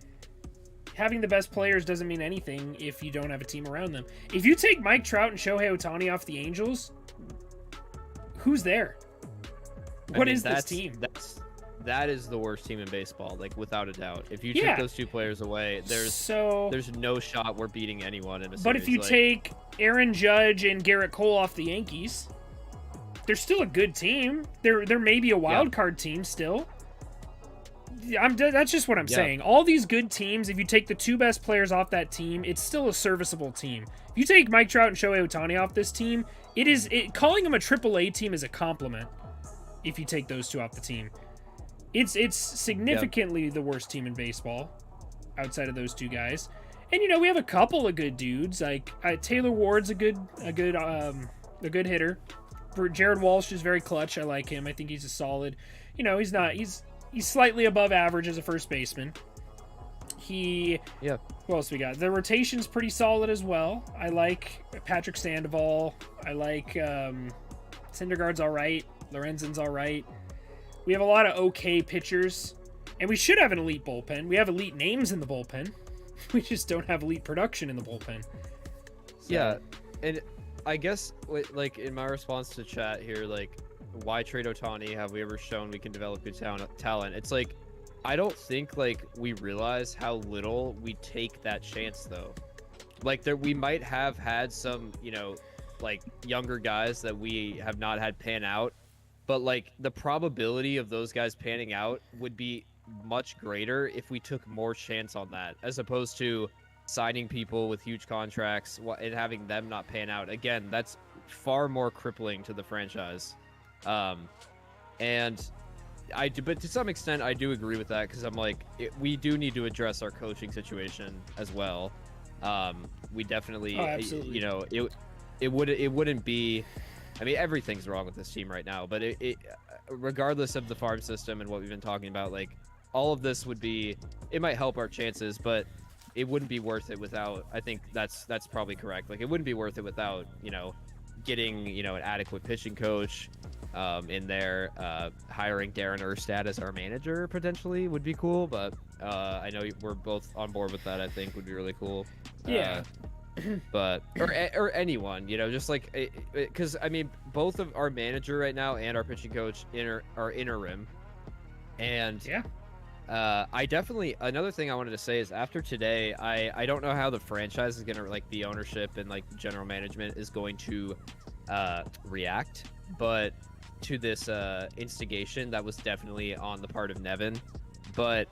Having the best players doesn't mean anything if you don't have a team around them. If you take Mike Trout and Shohei Ohtani off the Angels, who's there? What is this team?
That is the worst team in baseball, like without a doubt. If you take those 2 players away, there's no shot we're beating anyone in a series.
But if you take Aaron Judge and Garrett Cole off the Yankees, they're still a good team. They're maybe a wild card team still. That's just what I'm saying. All these good teams, if you take the 2 best players off that team, it's still a serviceable team. If you take Mike Trout and Shohei Ohtani off this team, calling them a AAA team is a compliment. If you take those 2 off the team, it's significantly the worst team in baseball outside of those 2 guys. And we have a couple of good dudes. Like Taylor Ward's a good hitter. Jared Walsh is very clutch. I like him. I think he's a solid. He's slightly above average as a first baseman. Who else we got? The rotation's pretty solid as well. I like Patrick Sandoval. I like Syndergaard's all right. Lorenzen's all right. We have a lot of okay pitchers, and we should have an elite bullpen. We have elite names in the bullpen. We just don't have elite production in the bullpen. So.
Yeah, and I guess like in my response to chat here, like, why trade Ohtani? Have we ever shown we can develop good talent? It's like, I don't think like we realize how little we take that chance though. Like we might have had some, like younger guys that we have not had pan out, but like the probability of those guys panning out would be much greater if we took more chance on that, as opposed to signing people with huge contracts and having them not pan out. Again, that's far more crippling to the franchise. But to some extent, I do agree with that, because I'm like, we do need to address our coaching situation as well. We definitely, it wouldn't be. I mean, everything's wrong with this team right now, but it regardless of the farm system and what we've been talking about, like all of this it might help our chances, but it wouldn't be worth it without. I think that's probably correct. Like it wouldn't be worth it without getting an adequate pitching coach in there. Hiring Darren Erstad as our manager potentially would be cool, but I know we're both on board with that. I think would be really cool.
Yeah.
But or anyone, just like, because I mean, both of our manager right now and our pitching coach are interim, and I definitely, another thing I wanted to say is, after today, I don't know how the franchise is gonna, like the ownership and like the general management is going to react, but to this instigation that was definitely on the part of Nevin. But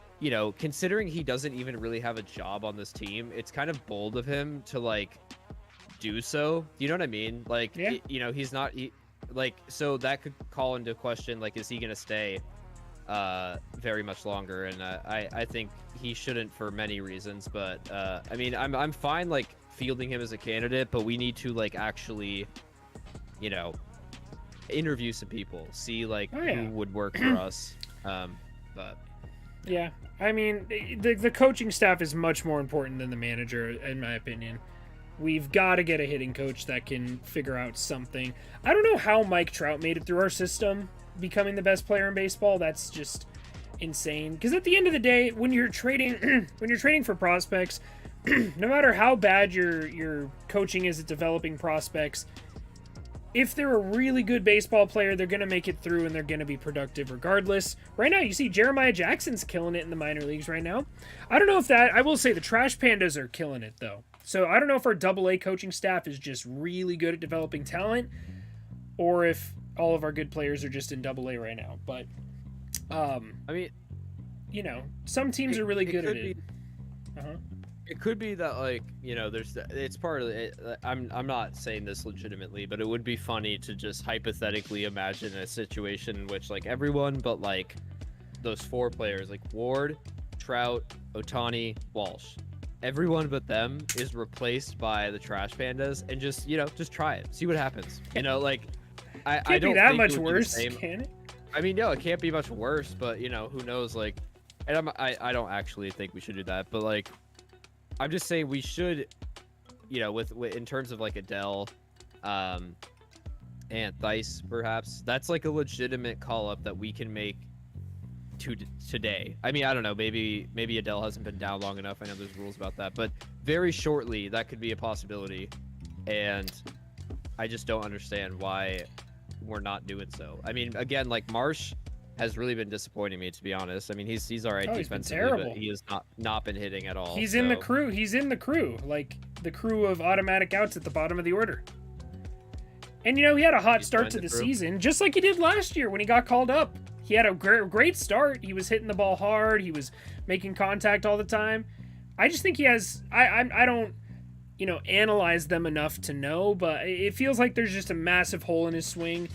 considering he doesn't even really have a job on this team, it's kind of bold of him to like do so. You know what I mean? Like, he's not so that could call into question, like, is he gonna stay very much longer? And I think he shouldn't for many reasons. But I mean, I'm fine like fielding him as a candidate, but we need to like actually, interview some people, see like who would work for us. But
yeah, I mean, the coaching staff is much more important than the manager, in my opinion. We've got to get a hitting coach that can figure out something. I don't know how Mike Trout made it through our system, becoming the best player in baseball. That's just insane. Because at the end of the day, when you're trading, for prospects, no matter how bad your coaching is at developing prospects, if they're a really good baseball player, they're going to make it through and they're going to be productive regardless. Right now, you see Jeremiah Jackson's killing it in the minor leagues right now. I don't know if I will say the Trash Pandas are killing it, though. So I don't know if our AA coaching staff is just really good at developing talent, or if all of our good players are just in AA right now. But, I
mean,
some teams are really good at it.
It could be that, like, it's part of it. I'm not saying this legitimately, but it would be funny to just hypothetically imagine a situation in which, like, everyone but, like, those 4 players, like Ward, Trout, Ohtani, Walsh, everyone but them is replaced by the Trash Pandas, and just try it, see what happens. Like, I don't
be that
think
much
it would be
worse,
the same.
can it?
I mean, no, it can't be much worse, but who knows? Like, and I don't actually think we should do that, but like, I'm just saying we should, you know, with in terms of like Adele, and Thice, perhaps that's like a legitimate call up that we can make today. I mean, I don't know, maybe Adele hasn't been down long enough. I know there's rules about that, but very shortly that could be a possibility, and I just don't understand why we're not doing so. I mean, again, like Marsh has really been disappointing me, to be honest. I mean, he's all right defensively, but he has not been hitting at all.
He's in the crew. He's in the crew, like the crew of automatic outs at the bottom of the order. And you know, he had a hot start to the season, just like he did last year when he got called up. He had a great start. He was hitting the ball hard. He was making contact all the time. I just think he has. I don't, you know, analyze them enough to know, but it feels like there's just a massive hole in his swing,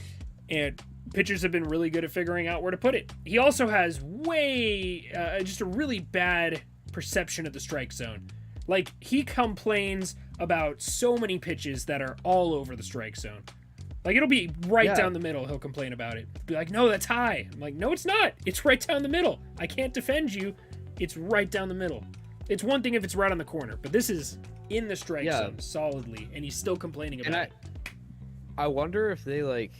and pitchers have been really good at figuring out where to put it. He also has just a really bad perception of the strike zone. Like, he complains about so many pitches that are all over the strike zone. Like, it'll be right down the middle. He'll complain about it. Be like, no, that's high. I'm like, no, it's not. It's right down the middle. I can't defend you. It's right down the middle. It's one thing if it's right on the corner, but this is in the strike zone solidly, and he's still complaining about it.
I wonder if they, like,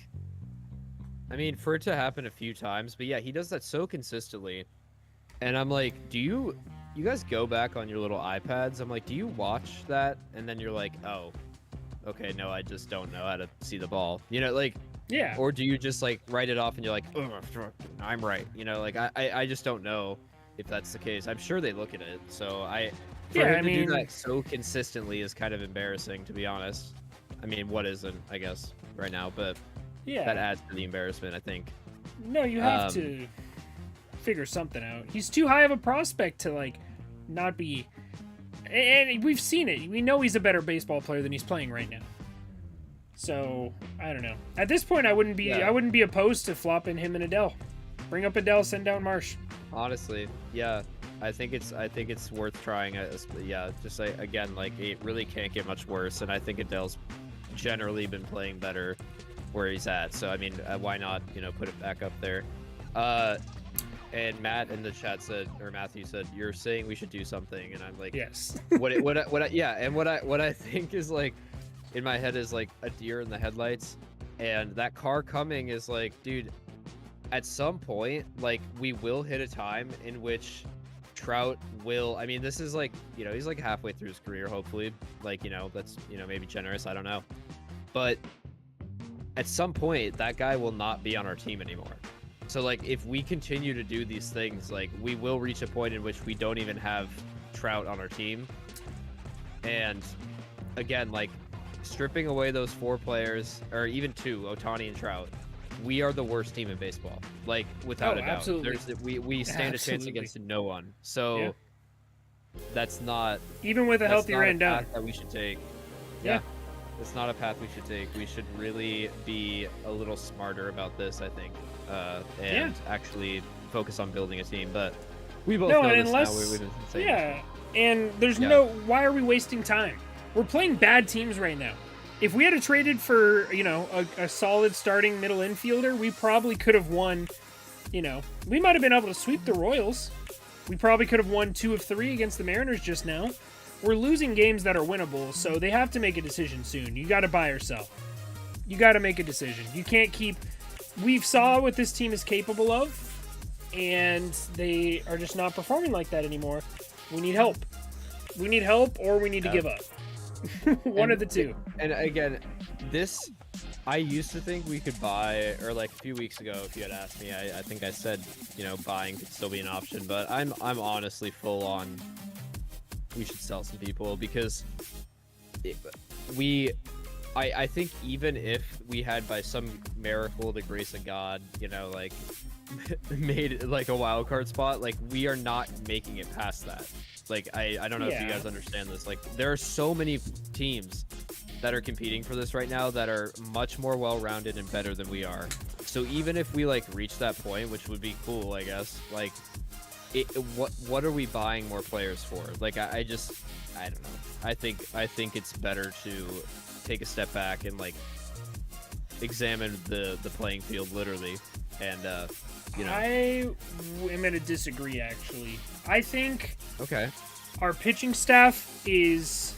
I mean, for it to happen a few times, but yeah, he does that so consistently. And I'm like, do you guys go back on your little iPads? I'm like, do you watch that? And then you're like, oh, okay, no, I just don't know how to see the ball. You know, like,
yeah.
Or do you just like write it off and you're like, oh, I'm right. You know, like I just don't know if that's the case. I'm sure they look at it. So for him to do that so consistently is kind of embarrassing, to be honest. I mean, what isn't, I guess, right now, but yeah, that adds to the embarrassment, I think.
No, you have to figure something out. He's too high of a prospect to, like, not be... And we've seen it. We know he's a better baseball player than he's playing right now. So, I don't know. At this point, I wouldn't be opposed to flopping him and Adele. Bring up Adele, send down Marsh.
Honestly, yeah. I think it's worth trying. Yeah, just like, again, like, it really can't get much worse, and I think Adele's generally been playing better where he's at. So I mean, why not, you know, put it back up there? And Matt in the chat said, or Matthew said, you're saying we should do something, and I'm like,
yes.
what I think is, like, in my head is like a deer in the headlights, and that car coming is like, dude, at some point, like, we will hit a time in which Trout will, I mean, this is like, you know, he's like halfway through his career, hopefully, like, you know, that's, you know, maybe generous, I don't know, but at some point that guy will not be on our team anymore. So, like, if we continue to do these things, like, we will reach a point in which we don't even have Trout on our team. And again, like, stripping away those 4 players, or even 2, Ohtani and Trout, we are the worst team in baseball, like, without a doubt.
Absolutely.
We stand a chance against no one. So that's not,
even with a healthy Randon,
that we should take. Yeah. It's not a path we should take. We should really be a little smarter about this, I think, and actually focus on building a team. But we both know this now. We've been saying
and there's why are we wasting time? We're playing bad teams right now. If we had traded for, you know, a solid starting middle infielder, we probably could have won. You know, we might have been able to sweep the Royals. We probably could have won 2 of 3 against the Mariners just now. We're losing games that are winnable, so they have to make a decision soon. You got to buy or sell. You got to make a decision. You can't keep... We've saw what this team is capable of, and they are just not performing like that anymore. We need help. We need help, or we need to give up. One of the two.
And again, this... I used to think we could buy, or like a few weeks ago, if you had asked me, I think I said, you know, buying could still be an option, but I'm honestly full on... we should sell some people, because I think even if we had, by some miracle, the grace of God, you know, like, made like a wild card spot, like, we are not making it past that. Like, I don't know if you guys understand this. Like, there are so many teams that are competing for this right now that are much more well-rounded and better than we are. So even if we, like, reach that point, which would be cool, I guess, like, what are we buying more players for? Like, I don't know. I think it's better to take a step back and, like, examine the playing field, literally, And
I am going to disagree, actually. I think
okay,
our pitching staff is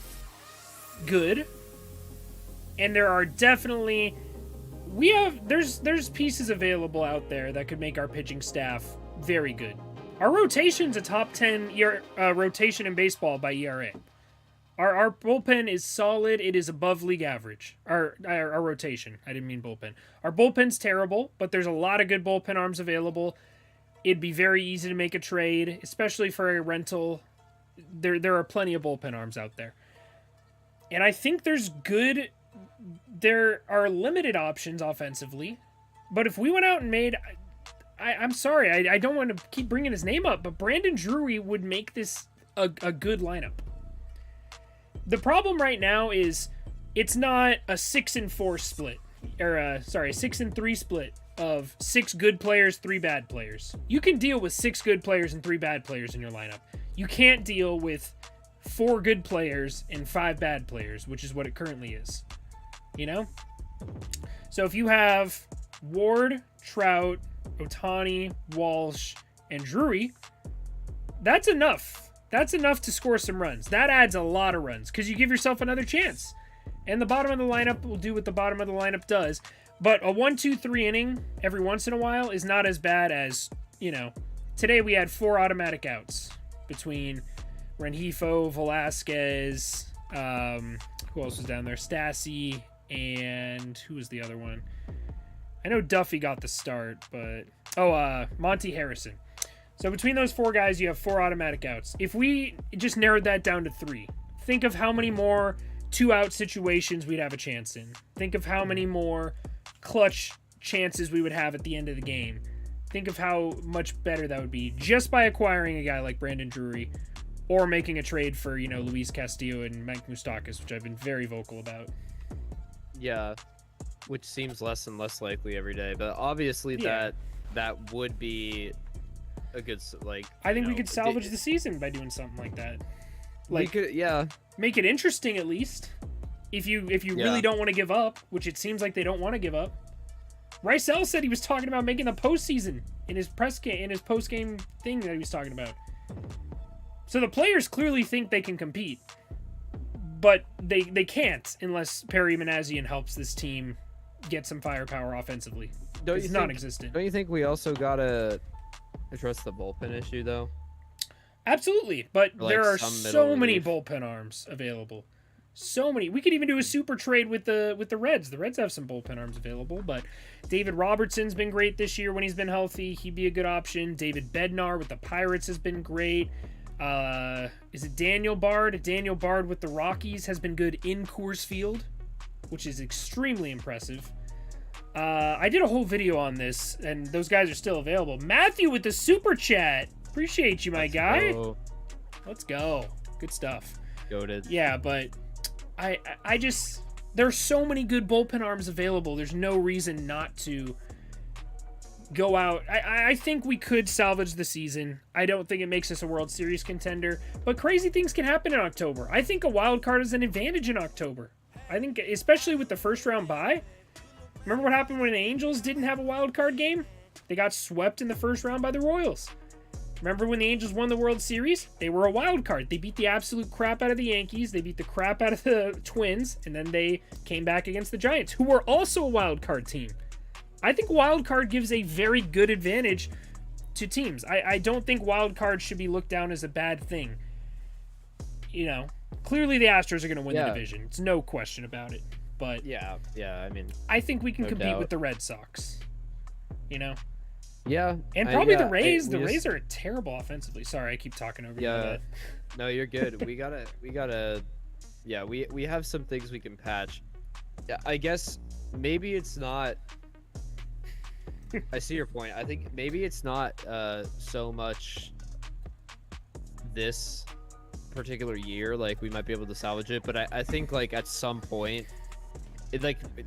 good, and there are definitely there's pieces available out there that could make our pitching staff very good. Our rotation's a top 10 rotation in baseball by ERA. Our bullpen is solid. It is above league average. Our rotation. I didn't mean bullpen. Our bullpen's terrible, but there's a lot of good bullpen arms available. It'd be very easy to make a trade, especially for a rental. There are plenty of bullpen arms out there. And I think there are limited options offensively. But if we went out and made... I'm sorry, I don't want to keep bringing his name up, but Brandon Drury would make this a good lineup. The problem right now is it's not a 6-4 split, or 6-3 split of 6 good players, 3 bad players. You can deal with 6 good players and 3 bad players in your lineup. You can't deal with 4 good players and 5 bad players, which is what it currently is. You know? So if you have Ward, Trout, Ohtani, Walsh, and Drury, that's enough. That's enough to score some runs. That adds a lot of runs because you give yourself another chance. And the bottom of the lineup will do what the bottom of the lineup does. But a 1-2-3 inning every once in a while is not as bad as, today we had 4 automatic outs between Rengifo, Velasquez, who else was down there? Stassi, and who was the other one? I know Duffy got the start, but... Monty Harrison. So between those 4 guys, you have 4 automatic outs. If we just narrowed that down to 3, think of how many more 2-out situations we'd have a chance in. Think of how many more clutch chances we would have at the end of the game. Think of how much better that would be just by acquiring a guy like Brandon Drury or making a trade for, Luis Castillo and Mike Moustakas, which I've been very vocal about.
Yeah, which seems less and less likely every day. But obviously that would be... a good,
I think we could salvage the season by doing something like that.
We could,
make it interesting at least. If you really don't want to give up, which it seems like they don't want to give up. Rysel said he was talking about making the postseason in his post game thing that he was talking about. So the players clearly think they can compete, but they can't unless Perry Manassian helps this team get some firepower offensively. It's non-existent.
Don't you think we also gotta address the bullpen issue though?
Absolutely, but there are so many bullpen arms available. So many. We could even do a super trade with the Reds. The Reds have some bullpen arms available, but David Robertson's been great this year when he's been healthy. He'd be a good option. David Bednar with the Pirates has been great. Is it Daniel Bard? Daniel Bard with the Rockies has been good in Coors Field, which is extremely impressive. I did a whole video on this, and those guys are still available. Matthew with the super chat. Appreciate you, my guy. Let's go. Good stuff.
Goated.
Yeah, but I just... There's so many good bullpen arms available. There's no reason not to go out. I think we could salvage the season. I don't think it makes us a World Series contender, but crazy things can happen in October. I think a wild card is an advantage in October. I think, especially with the first round bye. Remember what happened when the Angels didn't have a wild card game? They got swept in the first round by the Royals. Remember when the Angels won the World Series? They were a wild card. They beat the absolute crap out of the Yankees. They beat the crap out of the Twins. And then they came back against the Giants, who were also a wild card team. I think wild card gives a very good advantage to teams. I don't think wild card should be looked down as a bad thing. Clearly the Astros are going to win the division. It's no question about it. But I think we can compete with the Red Sox.
Yeah.
And probably the Rays. The Rays are terrible offensively. Sorry, I keep talking over you.
Yeah. No, you're good. we have some things we can patch. Yeah, I guess maybe it's not... I see your point. I think maybe it's not so much this particular year, we might be able to salvage it, but I think at some point,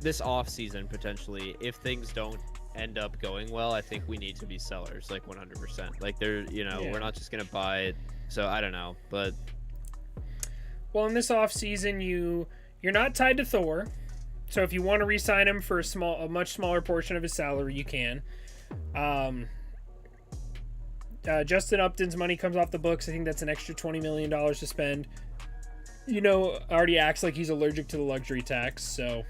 this off season potentially, if things don't end up going well, I think we need to be sellers 100%. We're not just gonna buy it. So I don't know, but
in this off season, you're not tied to Thor, so if you want to re-sign him for a much smaller portion of his salary, you can. Justin Upton's money comes off the books. I think that's an extra $20 million to spend. You know, already acts like he's allergic to the luxury tax, so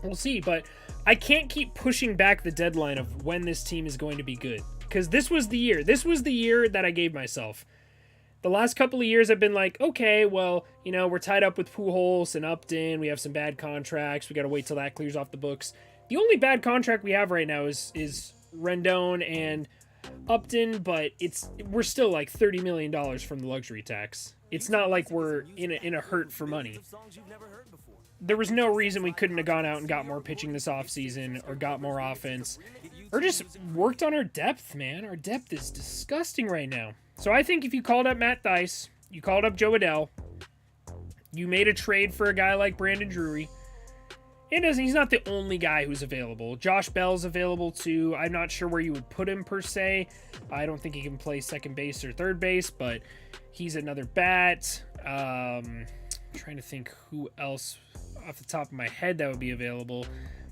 we'll see. But I can't keep pushing back the deadline of when this team is going to be good, because this was the year. This was the year that I gave myself. The last couple of years I've been like, okay, well, you know, we're tied up with Pujols and Upton. We have some bad contracts. We got to wait till that clears off the books. The only bad contract we have right now is Rendon and Upton, but we're still like $30 million from the luxury tax. It's not like we're in a hurt for money. There was no reason we couldn't have gone out and got more pitching this offseason or got more offense or just worked on our depth, man. Our depth is disgusting right now. So I think if you called up Matt Thaiss, you called up Joe Adell, you made a trade for a guy like Brandon Drury, he's not the only guy who's available. Josh Bell's available too. I'm not sure where you would put him per se. I don't think he can play second base or third base, but he's another bat. Trying to think who else off the top of my head that would be available.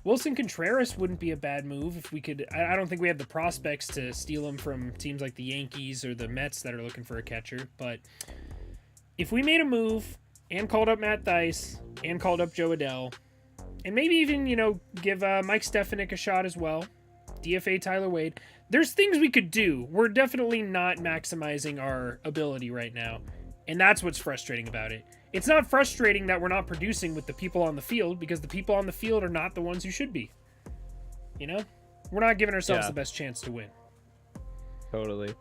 Wilson Contreras wouldn't be a bad move if we could. I don't think we have the prospects to steal him from teams like the Yankees or the Mets that are looking for a catcher. But if we made a move and called up Matt Thaiss and called up Joe Adell, and maybe even, you know, give Mike Stefanik a shot as well, DFA Tyler Wade, there's things we could do. We're definitely not maximizing our ability right now, and that's what's frustrating about it. It's not frustrating that we're not producing with the people on the field, because the people on the field are not the ones who should be. You know? We're not giving ourselves the best chance to win.
Totally.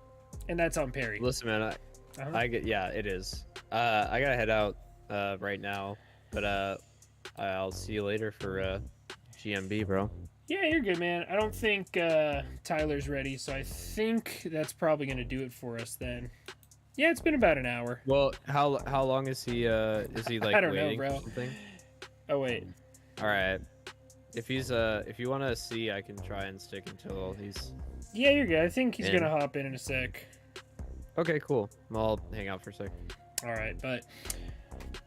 And that's on Perry.
Listen, man, I get, yeah, it is. I gotta head out right now, but I'll see you later for GMB, bro.
Yeah, you're good, man. I don't think Tyler's ready, so I think that's probably gonna do it for us then. Yeah, it's been about an hour.
Well, how long is he like
I don't know,
waiting
bro.
or something?
Oh wait.
All right. If you want to see, I can try and stick until he's.
Yeah, you're good. I think he's gonna hop in a sec.
Okay, cool. I'll hang out for a sec.
All right, but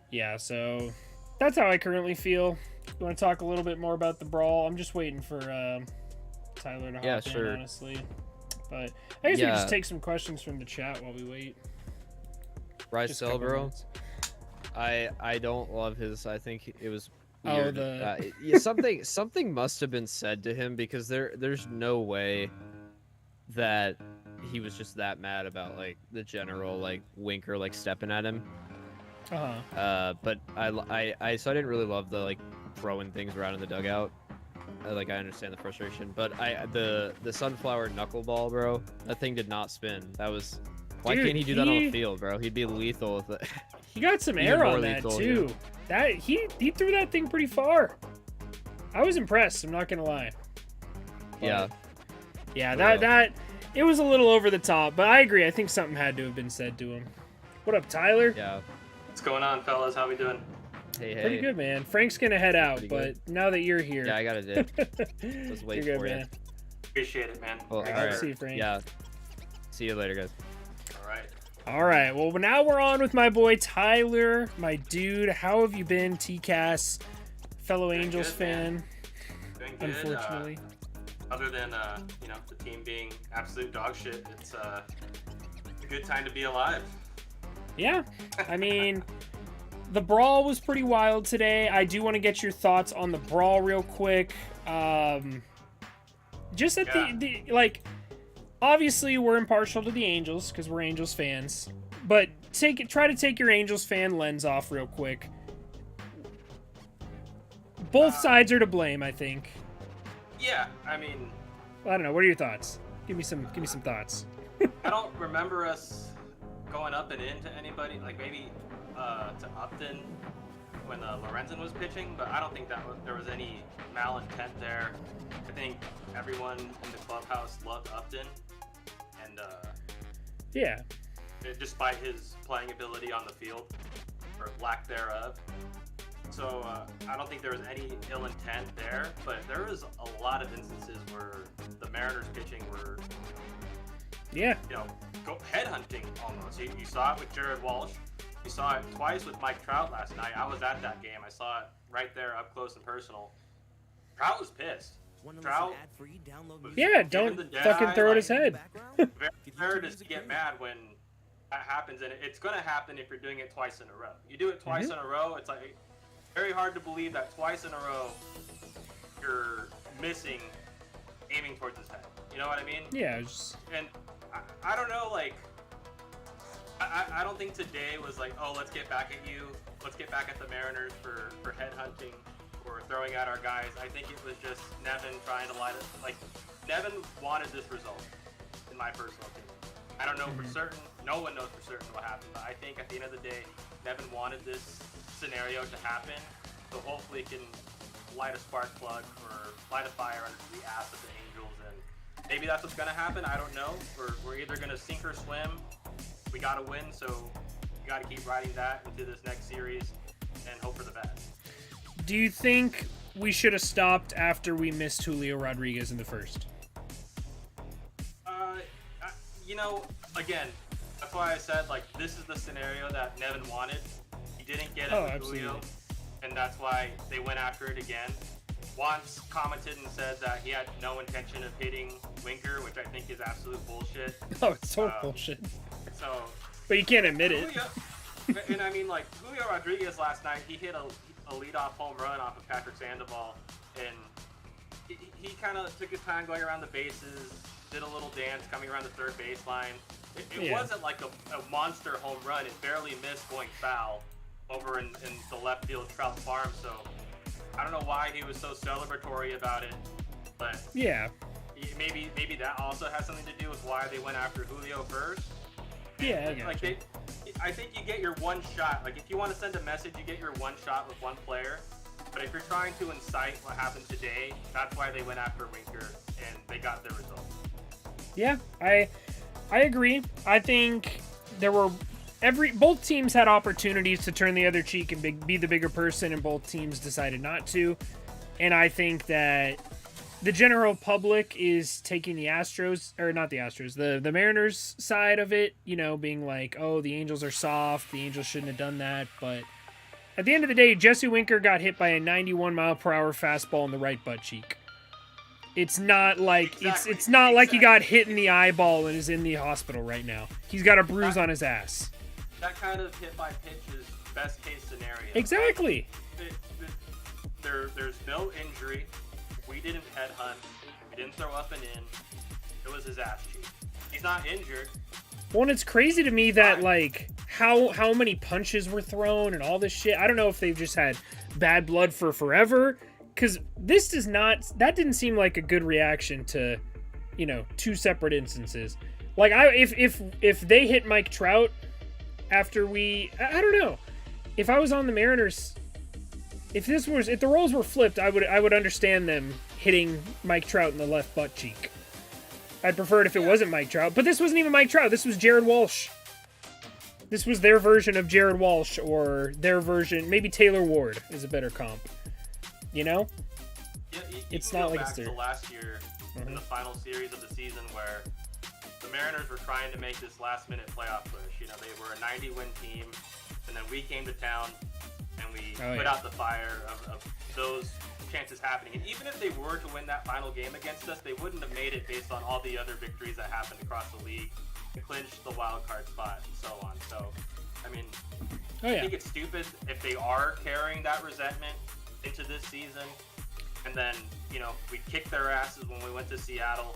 yeah, so that's how I currently feel. You want to talk a little bit more about the brawl? I'm just waiting for Tyler to hop in, honestly. But I guess we can just take some questions from the chat while we wait.
Rise Cell, bro. I don't love his. I think it was weird. Yeah, something must have been said to him, because there's no way that he was just that mad about like the general like Winker like stepping at him. But I so I didn't really love the like throwing things around in the dugout. Like, I understand the frustration, but the sunflower knuckleball, bro, that thing did not spin. That was. Why can't he do that on the field, bro? He'd be lethal with it.
He got some air on that too. Yeah. That he threw that thing pretty far. I was impressed. I'm not gonna lie. But, yeah. That it was a little over the top, but I agree. I think something had to have been said to him. What up, Tyler?
Yeah.
What's going on, fellas? How we doing?
Hey.
Pretty good, man. Frank's gonna head out, but now that you're here,
yeah, I gotta dip. Let's wait
you're
for
good,
you.
Man.
Appreciate it, man.
Well,
all right. See you, Frank.
Yeah. See you later, guys.
All right.
Well, now we're on with my boy Tyler, my dude. How have you been, TCAS, fellow
Doing
Angels
good,
fan?
Man. Doing good.
Unfortunately.
Other than the team being absolute dog shit, it's a good time to be alive.
Yeah, I mean, the brawl was pretty wild today. I do want to get your thoughts on the brawl real quick. Just at the like. Obviously, we're impartial to the Angels because we're Angels fans, but try to take your Angels fan lens off real quick. Both sides are to blame, I think.
Yeah, I mean,
I don't know. What are your thoughts? Give me some thoughts.
I don't remember us going up and into anybody, like maybe to Upton when Lorenzen was pitching, but I don't think there was any malintent there. I think everyone in the clubhouse loved Upton. And
yeah,
despite his playing ability on the field, or lack thereof. So I don't think there was any ill intent there, but there was a lot of instances where the Mariners pitching were, go headhunting almost. You saw it with Jared Walsh. You saw it twice with Mike Trout last night. I was at that game. I saw it right there up close and personal. Trout was pissed. Trout.
Yeah, don't fucking throw at his head.
Very to get mad when that happens, and it's gonna happen if you're doing it twice in a row. You do it twice in a row, it's like very hard to believe that twice in a row you're missing aiming towards his head. You know what I mean?
Yeah. Just...
And I don't know, like I don't think today was like, oh, let's get back at you. Let's get back at the Mariners for headhunting or throwing at our guys. I think it was just Nevin trying to light it. Like, Nevin wanted this result, in my personal opinion. I don't know for certain. No one knows for certain what happened. But I think at the end of the day, Nevin wanted this scenario to happen. So hopefully it can light a spark plug or light a fire under the ass of the Angels. And maybe that's what's going to happen. I don't know. We're either going to sink or swim. We got to win, so we got to keep riding that into this next series and hope for the best.
Do you think we should have stopped after we missed Julio Rodriguez in the first?
You know, again, that's why I said, like, this is the scenario that Nevin wanted. He didn't get it with Julio, and that's why they went after it again. Once commented and said that he had no intention of hitting Winker, which I think is absolute bullshit.
Oh, it's so bullshit.
So,
but you can't admit
Julio, it. And I mean, like, Julio Rodriguez last night, he hit a leadoff home run off of Patrick Sandoval, and he kind of took his time going around the bases, did a little dance coming around the third baseline. It wasn't like a monster home run. It barely missed going foul over in the left field Trout farm. So I don't know why he was so celebratory about it, but
yeah,
maybe that also has something to do with why they went after Julio first.
Yeah, I
like
you.
I think you get your one shot. Like, if you want to send a message, you get your one shot with one player. But if you're trying to incite what happened today, that's why they went after Winker, and they got their result.
Yeah, I agree. I think both teams had opportunities to turn the other cheek and be the bigger person, and both teams decided not to. And I think that the general public is taking the the Mariners side of it, you know, being like, oh, the Angels are soft, the Angels shouldn't have done that. But at the end of the day, Jesse Winker got hit by a 91-mile-per-hour fastball in the right butt cheek. It's not like it's not like he got hit in the eyeball and is in the hospital right now. He's got a bruise on his ass.
That kind of hit by pitch is best case scenario.
Exactly.
There's no injury. We didn't headhunt. We didn't throw up and in. It was his ass cheek. He's not injured.
Well, and it's crazy to me that, like, how many punches were thrown and all this shit. I don't know if they've just had bad blood for forever, because that didn't seem like a good reaction to, you know, two separate instances. Like, if they hit Mike Trout after I don't know. If I was on the Mariners, if the roles were flipped, I would understand them hitting Mike Trout in the left butt cheek. I'd prefer it if it wasn't Mike Trout, but this wasn't even Mike Trout. This was Jared Walsh. This was their version of Jared Walsh, or their version, maybe Taylor Ward is a better comp. You know?
Yeah,
it's not like
back
it's there.
To last year in the final series of the season where the Mariners were trying to make this last-minute playoff push. You know, they were a 90-win team, and then we came to town and we put out the fire of those chances happening. And even if they were to win that final game against us, they wouldn't have made it based on all the other victories that happened across the league to clinch the wild card spot and so on. So, I mean, I think it's stupid if they are carrying that resentment into this season. And then, you know, we kicked their asses when we went to Seattle.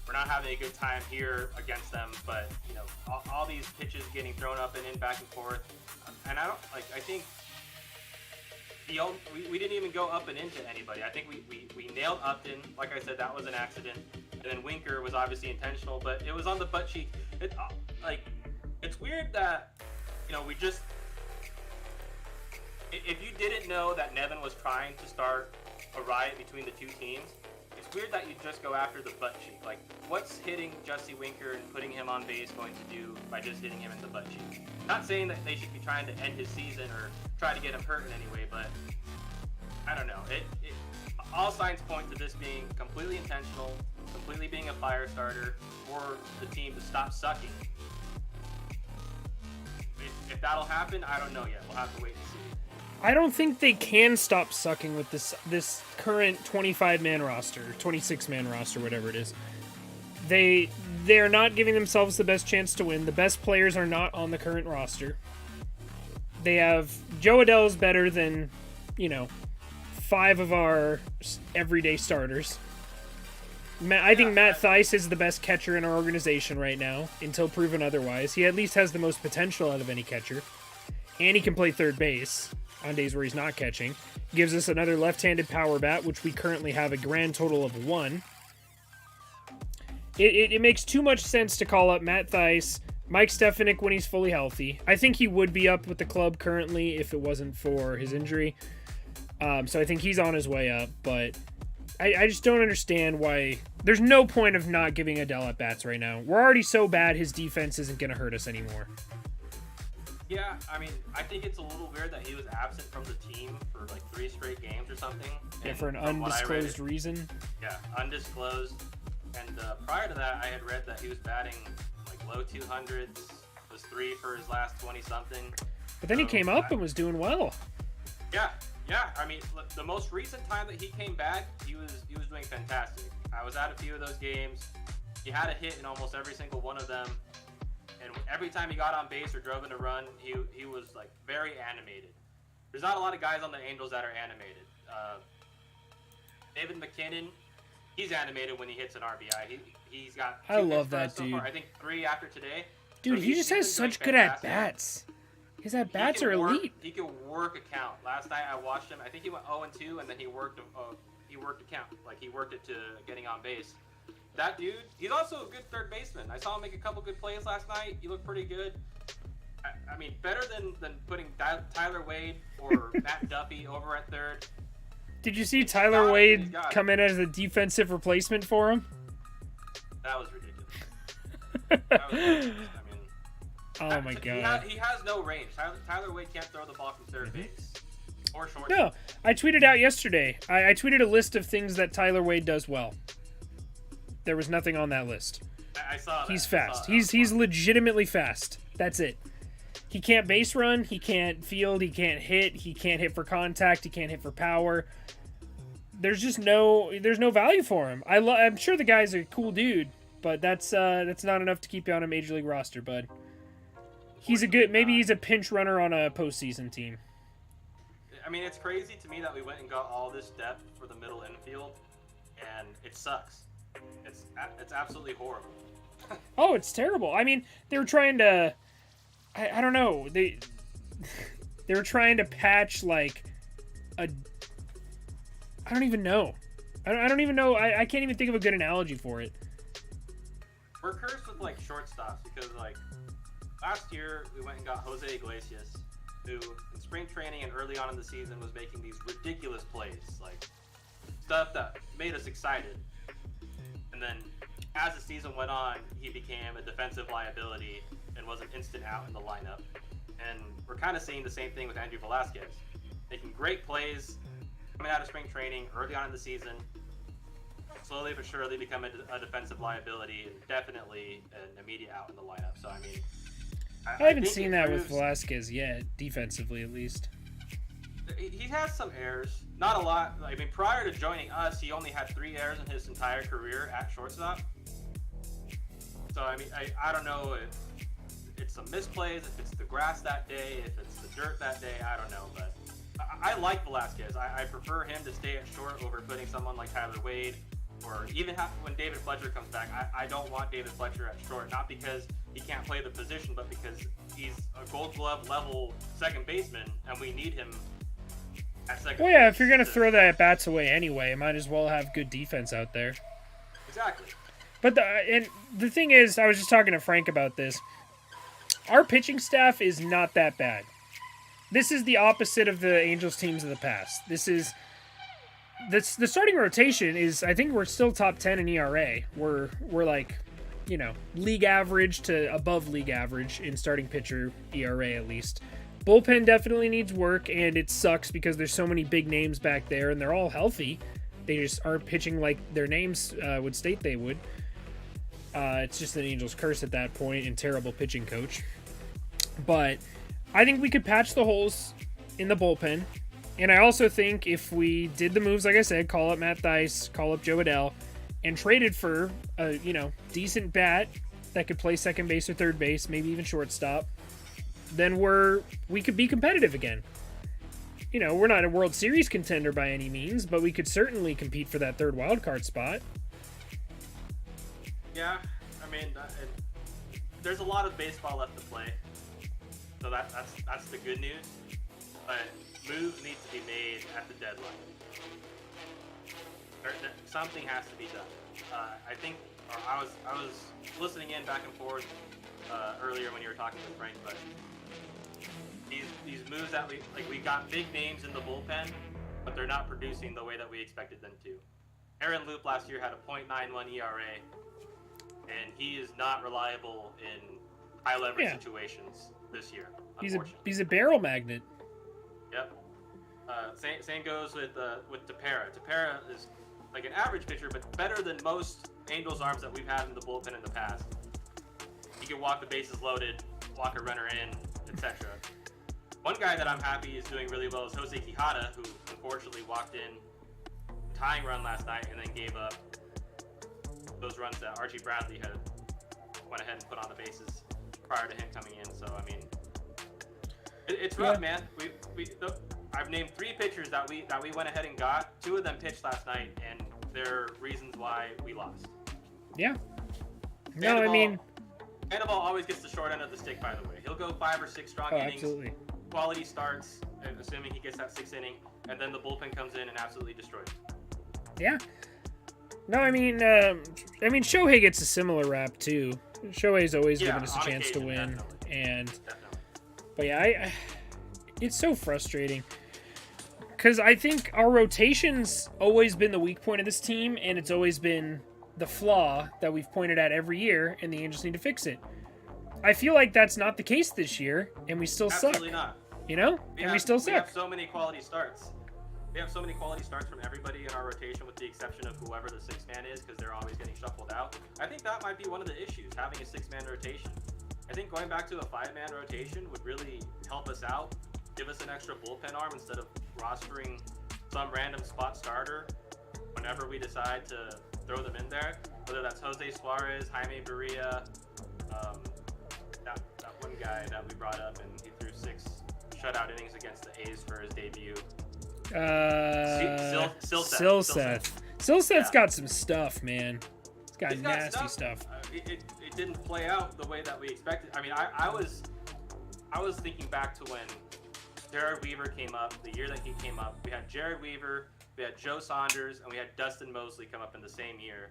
We're not having a good time here against them, but, you know, all these pitches getting thrown up and in, back and forth. And I think we didn't even go up and into anybody. I think we nailed Upton. Like I said, that was an accident. And then Winker was obviously intentional, but it was on the butt cheek. It's weird that, you know, if you didn't know that Nevin was trying to start a riot between the two teams, it's weird that you just go after the butt cheek. Like, what's hitting Jesse Winker and putting him on base going to do by just hitting him in the butt cheek? Not saying that they should be trying to end his season or try to get him hurt in any way, but I don't know. All signs point to this being completely intentional, completely being a fire starter for the team to stop sucking. If that'll happen, I don't know yet. We'll have to wait and see.
I don't think they can stop sucking with this current 25-man roster, 26-man roster, whatever it is. They're not giving themselves the best chance to win. The best players are not on the current roster. They have Joe Adell's better than, 5 of our everyday starters. I think Matt Thaiss is the best catcher in our organization right now, until proven otherwise. He at least has the most potential out of any catcher. And he can play third base on days where he's not catching. Gives us another left-handed power bat, which we currently have a grand total of 1. It makes too much sense to call up Matt Thaiss, Mike Stefanik when he's fully healthy. I think he would be up with the club currently if it wasn't for his injury. So I think he's on his way up, but I just don't understand why. There's no point of not giving Adell at bats right now. We're already so bad his defense isn't going to hurt us anymore.
Yeah, I mean, I think it's a little weird that he was absent from the team for like 3 straight games or something.
Yeah, for an undisclosed reason.
Yeah, undisclosed. And prior to that, I had read that he was batting like low 200s, was 3 for his last 20-something.
But then he came up and was doing well.
Yeah. I mean, the most recent time that he came back, he was doing fantastic. I was at a few of those games. He had a hit in almost every single one of them. And every time he got on base or drove in a run, he was like very animated. There's not a lot of guys on the Angels that are animated. David McKinnon, he's animated when he hits an RBI. He's got.
I love that dude.
So far. I think 3 after today.
Dude,
so
he just has such good at bats. His at bats are elite.
He can work a count. Last night I watched him. I think he went 0-2, and then he worked a count. Like he worked it to getting on base. That dude, he's also a good third baseman. I saw him make a couple good plays last night. He looked pretty good. I mean, better than putting Tyler Wade or Matt Duffy over at third.
Did you see Tyler Wade come in as a defensive replacement for him?
That was ridiculous.
Oh my god.
He has no range. Tyler Wade can't throw the ball from third base or short.
No, I tweeted out yesterday. I tweeted a list of things that Tyler Wade does well. There was nothing on that list.
I saw that.
He's fast. He's legitimately fast. That's it. He can't base run. He can't field. He can't hit. He can't hit for contact. He can't hit for power. There's no value for him. I'm sure the guy's a cool dude, but that's not enough to keep you on a major league roster, bud. Maybe he's a pinch runner on a postseason team.
I mean, it's crazy to me that we went and got all this depth for the middle infield, and it sucks. It's absolutely horrible.
Oh, it's terrible. I mean, they were trying to. I don't know. They were trying to patch like a. I don't even know. I don't even know. I can't even think of a good analogy for it.
We're cursed with like shortstops because like last year we went and got Jose Iglesias, who in spring training and early on in the season was making these ridiculous plays, like stuff that made us excited. And then as the season went on, he became a defensive liability and was an instant out in the lineup. And we're kind of seeing the same thing with Andrew Velasquez, making great plays coming out of spring training early on in the season, slowly but surely become a defensive liability, and definitely an immediate out in the lineup. So I mean,
I haven't seen that with Velasquez yet, defensively at least.
He has some errors, not a lot. I mean, prior to joining us, he only had 3 errors in his entire career at shortstop. So I mean, I don't know if it's some misplays, if it's the grass that day, if it's the dirt that day, I don't know. But I like Velasquez. I prefer him to stay at short over putting someone like Tyler Wade, or even when David Fletcher comes back. I don't want David Fletcher at short, not because he can't play the position, but because he's a Gold Glove level second baseman, and we need him at second.
Well, yeah, if you're gonna throw the at bats away anyway, might as well have good defense out there.
Exactly.
But the thing is, I was just talking to Frank about this. Our pitching staff is not that bad. This is the opposite of the Angels teams of the past. The starting rotation is, I think we're still top 10 in ERA. We're like, league average to above league average in starting pitcher ERA at least. Bullpen definitely needs work, and it sucks because there's so many big names back there, and they're all healthy. They just aren't pitching like their names would state they would. It's just an Angels curse at that point and terrible pitching coach. But I think we could patch the holes in the bullpen. And I also think if we did the moves, like I said, call up Matt Thaiss, call up Joe Adell, and traded for a, decent bat that could play second base or third base, maybe even shortstop, then we could be competitive again. We're not a World Series contender by any means, but we could certainly compete for that third wild card spot.
Yeah, I mean, there's a lot of baseball left to play, so that's the good news. But moves need to be made at the deadline. Something has to be done. I think, or I was listening in back and forth earlier when you were talking with Frank, but these moves that we got big names in the bullpen, but they're not producing the way that we expected them to. Aaron Loop last year had a .91 ERA, and he is not reliable in high leverage situations this year.
He's a barrel magnet.
Yep. Same goes with Tepera. Tepera is like an average pitcher, but better than most Angels arms that we've had in the bullpen in the past. He can walk the bases loaded, walk a runner in, etc. One guy that I'm happy is doing really well is Jose Quijada, who unfortunately walked in tying run last night and then gave up those runs that Archie Bradley had went ahead and put on the bases prior to him coming in. So I mean, it's rough, man. I've named 3 pitchers that we went ahead and got. 2 of them pitched last night, and they're reasons why we lost.
Yeah.
Sandoval always gets the short end of the stick, by the way. He'll go 5 or 6 strong innings.
Absolutely.
Quality starts, assuming he gets that 6th inning, and then the bullpen comes in and absolutely destroys him.
Yeah. No, Shohei gets a similar rap too. Shohei's always given us a chance to win, definitely. But yeah, it's so frustrating because I think our rotation's always been the weak point of this team, and it's always been the flaw that we've pointed at every year, and the Angels need to fix it. I feel like that's not the case this year, and we still suck.
Absolutely not.
We still suck.
We have so many quality starts. We have so many quality starts from everybody in our rotation, with the exception of whoever the 6th man is, because they're always getting shuffled out. I think that might be one of the issues, having a 6-man rotation. I think going back to a 5-man rotation would really help us out, give us an extra bullpen arm instead of rostering some random spot starter whenever we decide to throw them in there. Whether that's Jose Suarez, Jaime Barria, that one guy that we brought up and he threw 6 shutout innings against the A's for his debut.
Silseth's got some stuff, man. He's got nasty stuff.
It didn't play out the way that we expected. I mean, I was thinking back to when Jared Weaver came up, the year that he came up. We had Jared Weaver, we had Joe Saunders, and we had Dustin Mosley come up in the same year.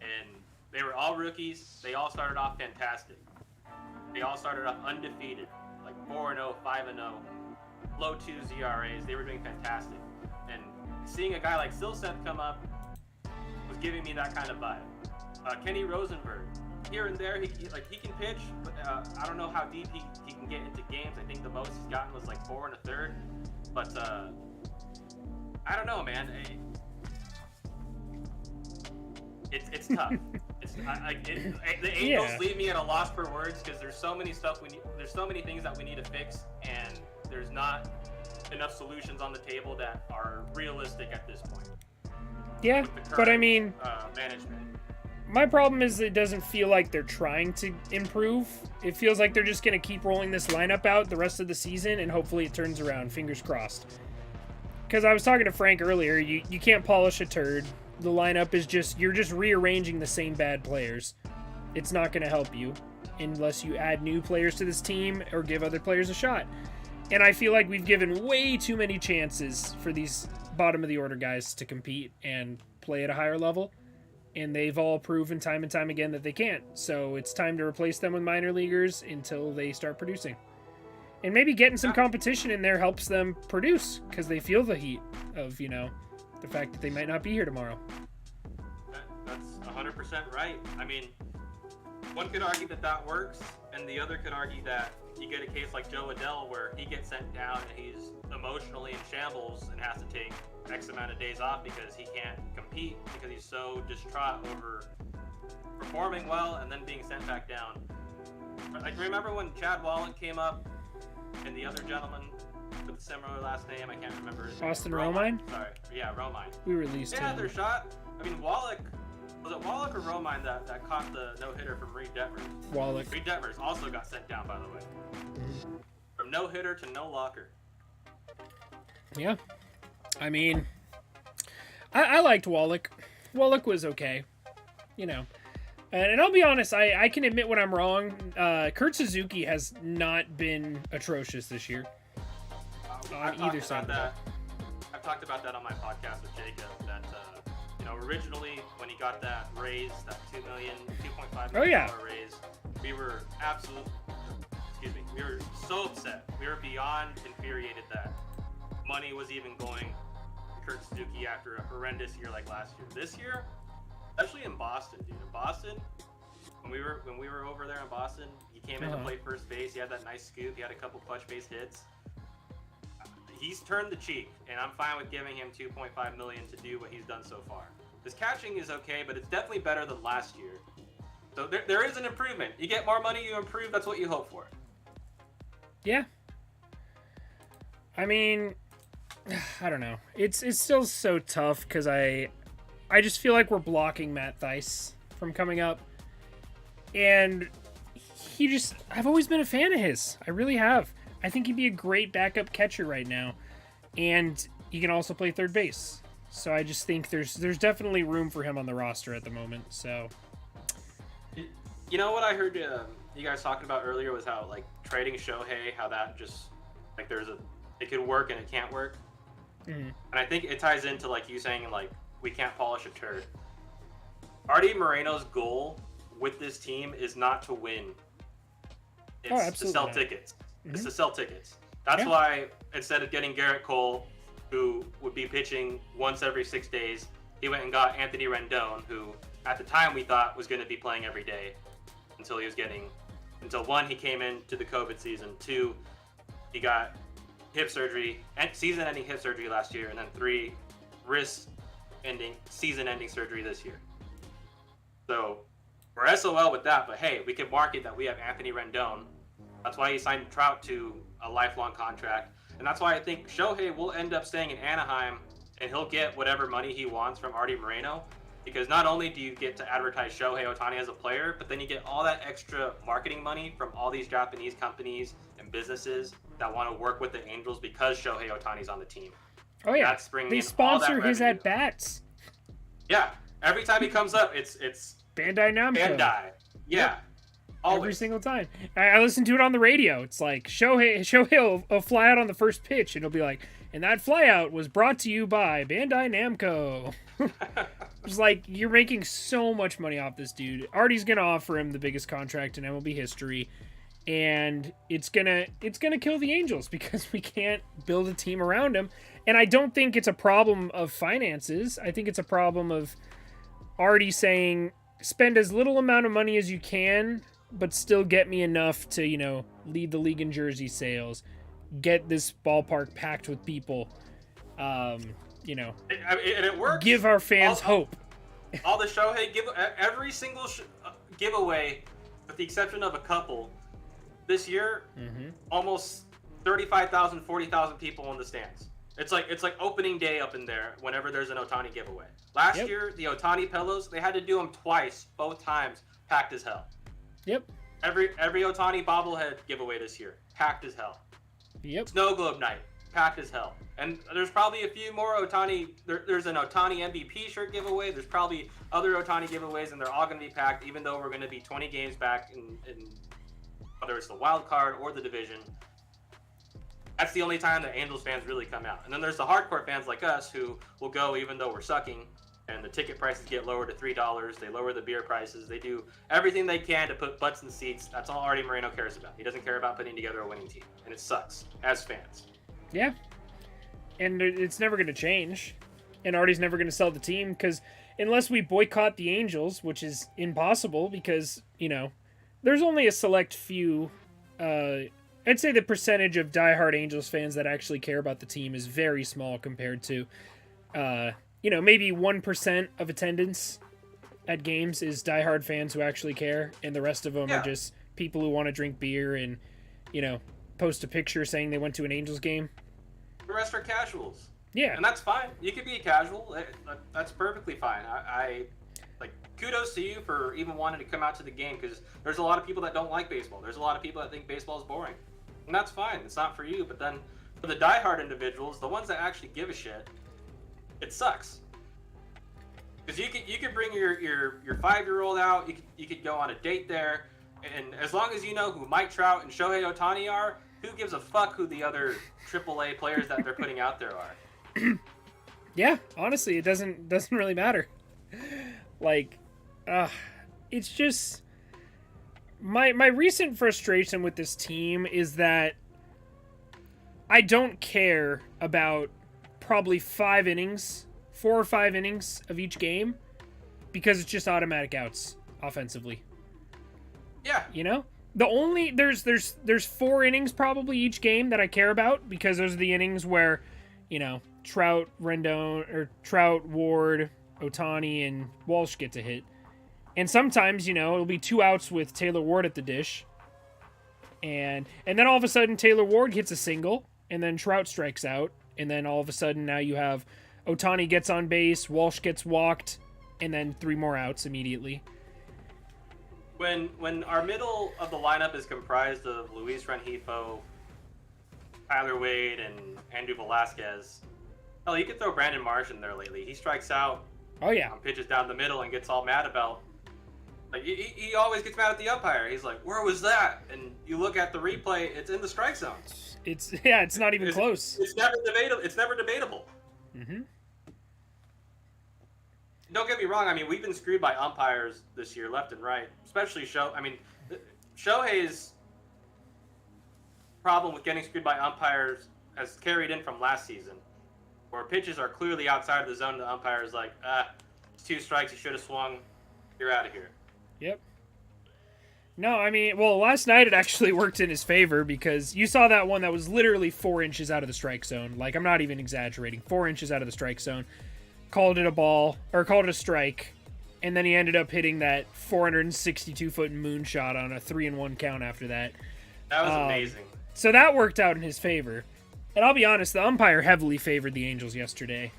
And they were all rookies. They all started off fantastic. They all started off undefeated, like 4-0, 5-0. Low 2s ERAs. They were doing fantastic. And seeing a guy like Silseth come up was giving me that kind of vibe. Kenny Rosenberg, here and there, he can pitch, but I don't know how deep he can get into games. I think the most he's gotten was like 4 1/3. But I don't know, man. It's tough. The Angels leave me at a loss for words because there's so many things that we need to fix, and there's not enough solutions on the table that are realistic at this point.
Yeah, but I mean,
management.
My problem is it doesn't feel like they're trying to improve. It feels like they're just going to keep rolling this lineup out the rest of the season, and hopefully it turns around. Fingers crossed. Because I was talking to Frank earlier, you can't polish a turd. The lineup is you're just rearranging the same bad players. It's not going to help you unless you add new players to this team or give other players a shot. And I feel like we've given way too many chances for these bottom of the order guys to compete and play at a higher level. And they've all proven time and time again that they can't. So it's time to replace them with minor leaguers until they start producing. And maybe getting some competition in there helps them produce because they feel the heat of, the fact that they might not be here tomorrow.
That's 100% right. I mean, one could argue that works, and the other could argue that you get a case like Joe Adell where he gets sent down and he's emotionally in shambles and has to take X amount of days off because he can't compete because he's so distraught over performing well and then being sent back down. Like, remember when Chad Wallen came up and the other gentleman with a similar last name. I can't remember his
Austin
name.
Romine?
Sorry. Yeah, Romine.
We released
They
him.
had their shot. I mean, Wallach. Was it Wallach or Romine that caught the no-hitter from Reed Detmers?
Wallach.
Reed Detmers also got sent down, by the way.
Mm-hmm.
From no-hitter to no locker.
Yeah. I mean, I liked Wallach. Wallach was okay. You know. And I'll be honest, I can admit when I'm wrong. Kurt Suzuki has not been atrocious this year. On either side of that.
I've talked about that on my podcast with Jacob. That originally when he got that raise, that $2.5 million raise, we were we were so upset. We were beyond infuriated that money was even going to Kurt Suzuki after a horrendous year like last year. This year, especially in Boston, dude. In Boston, when we were over there in Boston, he came in to play first base. He had that nice scoop. He had a couple clutch base hits. He's turned the cheek, and I'm fine with giving him $2.5 million to do what he's done so far. His catching is okay, but it's definitely better than last year. So there is an improvement. You get more money, you improve. That's what you hope for.
Yeah. I mean, I don't know. It's still so tough because I just feel like we're blocking Matt Thaiss from coming up, and I've always been a fan of his. I really have. I think he'd be a great backup catcher right now, and he can also play third base. So I just think there's definitely room for him on the roster at the moment. So,
you know what I heard you guys talking about earlier was how like trading Shohei, how that just like it could work and it can't work. Mm-hmm. And I think it ties into like you saying like we can't polish a turd. Artie Moreno's goal with this team is not to win. It's to sell tickets. Mm-hmm. It's to sell tickets. That's why instead of getting Garrett Cole, who would be pitching once every 6 days, he went and got Anthony Rendon, who at the time we thought was going to be playing every day until one, he came into the COVID season, 2, he got hip surgery, season-ending hip surgery last year, and then 3, season-ending surgery this year. So we're SOL with that, but hey, we can market that we have Anthony Rendon. That's why he signed Trout to a lifelong contract. And that's why I think Shohei will end up staying in Anaheim and he'll get whatever money he wants from Artie Moreno. Because not only do you get to advertise Shohei Ohtani as a player, but then you get all that extra marketing money from all these Japanese companies and businesses that want to work with the Angels because Shohei Ohtani's on the team.
Oh yeah, they sponsor his at-bats.
Yeah, every time he comes up, it's
Bandai Namco.
Bandai. Yeah. Always.
Every single time. I listen to it on the radio. It's like Shohei will fly out on the first pitch, and it'll be like, and that flyout was brought to you by Bandai Namco. It's like, you're making so much money off this dude. Artie's gonna offer him the biggest contract in MLB history, and it's gonna kill the Angels because we can't build a team around him. And I don't think it's a problem of finances. I think it's a problem of Artie saying, spend as little amount of money as you can, but still get me enough to, lead the league in jersey sales, get this ballpark packed with people, and it works. Give our fans hope.
All the Shohei every single giveaway, with the exception of a couple, this year, almost 35,000, 40,000 people in the stands. It's like opening day up in there whenever there's an Ohtani giveaway. Last year, the Ohtani Pillows, they had to do them twice, both times, packed as hell.
Yep.
Every Ohtani bobblehead giveaway this year, packed as hell.
Yep.
Snow Globe night, packed as hell. And there's probably a few more Ohtani. There's an Ohtani MVP shirt giveaway. There's probably other Ohtani giveaways, and they're all going to be packed, even though we're going to be 20 games back in whether it's the wild card or the division. That's the only time that Angels fans really come out. And then there's the hardcore fans like us who will go even though we're sucking, and the ticket prices get lowered to $3. They lower the beer prices. They do everything they can to put butts in seats. That's all Artie Moreno cares about. He doesn't care about putting together a winning team, and it sucks as fans.
Yeah, and it's never going to change. And Artie's never going to sell the team because unless we boycott the Angels, which is impossible because, there's only a select few. I'd say the percentage of diehard Angels fans that actually care about the team is very small compared to, maybe 1% of attendance at games is diehard fans who actually care, and the rest of them are just people who want to drink beer and, post a picture saying they went to an Angels game.
The rest are casuals.
Yeah.
And that's fine. You could be a casual. That's perfectly fine. I like, kudos to you for even wanting to come out to the game, because there's a lot of people that don't like baseball. There's a lot of people that think baseball is boring. And that's fine. It's not for you. But then for the diehard individuals, the ones that actually give a shit, it sucks. Because you could bring your 5-year-old out. You could go on a date there. And as long as you know who Mike Trout and Shohei Ohtani are, who gives a fuck who the other AAA players that they're putting out there are?
Yeah, honestly, it doesn't really matter. Like, it's just my recent frustration with this team is that I don't care about probably 4 or 5 innings of each game, because it's just automatic outs offensively.
Yeah.
You know? There's 4 innings probably each game that I care about, because those are the innings where, you know, Trout, Rendon, or Trout, Ward, Ohtani, and Walsh get to hit. And sometimes, you know, it'll be 2 outs with Taylor Ward at the dish. And then all of a sudden Taylor Ward hits a single, and then Trout strikes out, and then all of a sudden now you have Ohtani gets on base, Walsh gets walked, and then 3 more outs immediately.
When our middle of the lineup is comprised of Luis Rengifo, Tyler Wade, and Andrew Velasquez, hell, you could throw Brandon Marsh in there lately. He strikes out.
Oh yeah.
On pitches down the middle and gets all mad about. Like, he always gets mad at the umpire. He's like, "Where was that?" And you look at the replay; it's in the strike zone.
It's not even close.
It's never debatable. It's never debatable.
Mm-hmm.
Don't get me wrong. I mean, we've been screwed by umpires this year, left and right. Especially Shohei's problem with getting screwed by umpires has carried in from last season, where pitches are clearly outside of the zone. The umpire is like, it's 2 strikes. You should have swung. You're out of here.
Yep. No, I mean, well, last night it actually worked in his favor, because you saw that one that was literally 4 inches out of the strike zone. Like, I'm not even exaggerating. 4 inches out of the strike zone. Called it a ball, or called it a strike, and then he ended up hitting that 462-foot moonshot on a 3-1 count after that.
That was amazing.
So that worked out in his favor. And I'll be honest, the umpire heavily favored the Angels yesterday.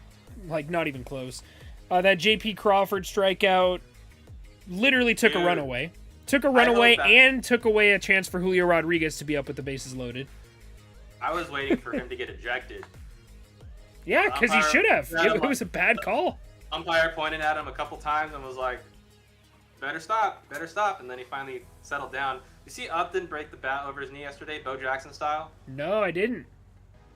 Like, not even close. That J.P. Crawford strikeout literally took a runaway. Took a runaway and took away a chance for Julio Rodriguez to be up with the bases loaded.
I was waiting for him to get ejected.
Yeah, because he should have. It was a bad call.
Umpire pointed at him a couple times and was like, better stop. And then he finally settled down. You see Upton break the bat over his knee yesterday, Bo Jackson style?
No, I didn't.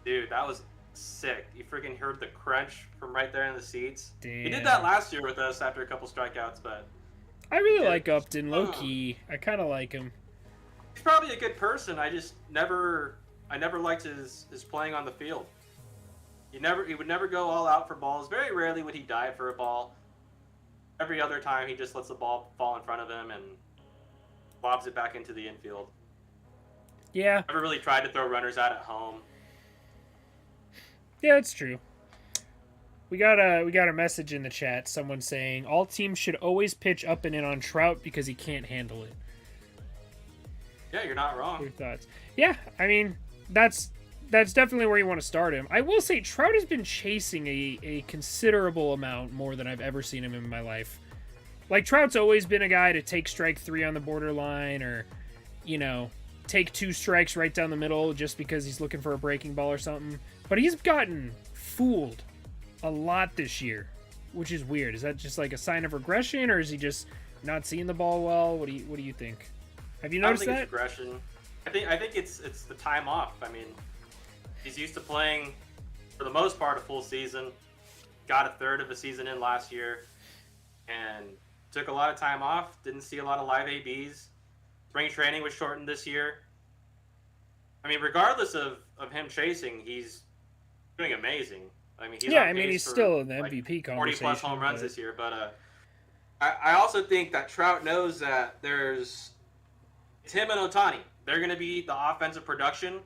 Dude, that was sick. You freaking heard the crunch from right there in the seats.
Damn.
He did that last year with us after a couple strikeouts, but...
I really like Upton, low-key. I kind of like him.
He's probably a good person. I never liked his playing on the field. He would never go all out for balls. Very rarely would he dive for a ball. Every other time, he just lets the ball fall in front of him and lobs it back into the infield.
Yeah.
Never really tried to throw runners out at home.
Yeah, it's true. We got a message in the chat. Someone saying all teams should always pitch up and in on Trout because he can't handle it.
Yeah, you're not wrong.
Your thoughts? Yeah, I mean that's definitely where you want to start him. I will say Trout has been chasing a considerable amount more than I've ever seen him in my life. Like, Trout's always been a guy to take strike 3 on the borderline, or, you know, take 2 strikes right down the middle just because he's looking for a breaking ball or something. But he's gotten fooled a lot this year, which is weird. Is that just like a sign of regression, or is he just not seeing the ball well? What do you think? Have you noticed that?
I don't think it's regression. I think it's the time off. I mean, he's used to playing, for the most part, a full season. Got a third of a season in last year, and took a lot of time off. Didn't see a lot of live ABs. Spring training was shortened this year. I mean, regardless of him chasing, he's doing amazing. I mean,
he's still in the MVP conversation.
40-plus home runs this year. But I also think that Trout knows that it's him and Ohtani. They're going to be the offensive production,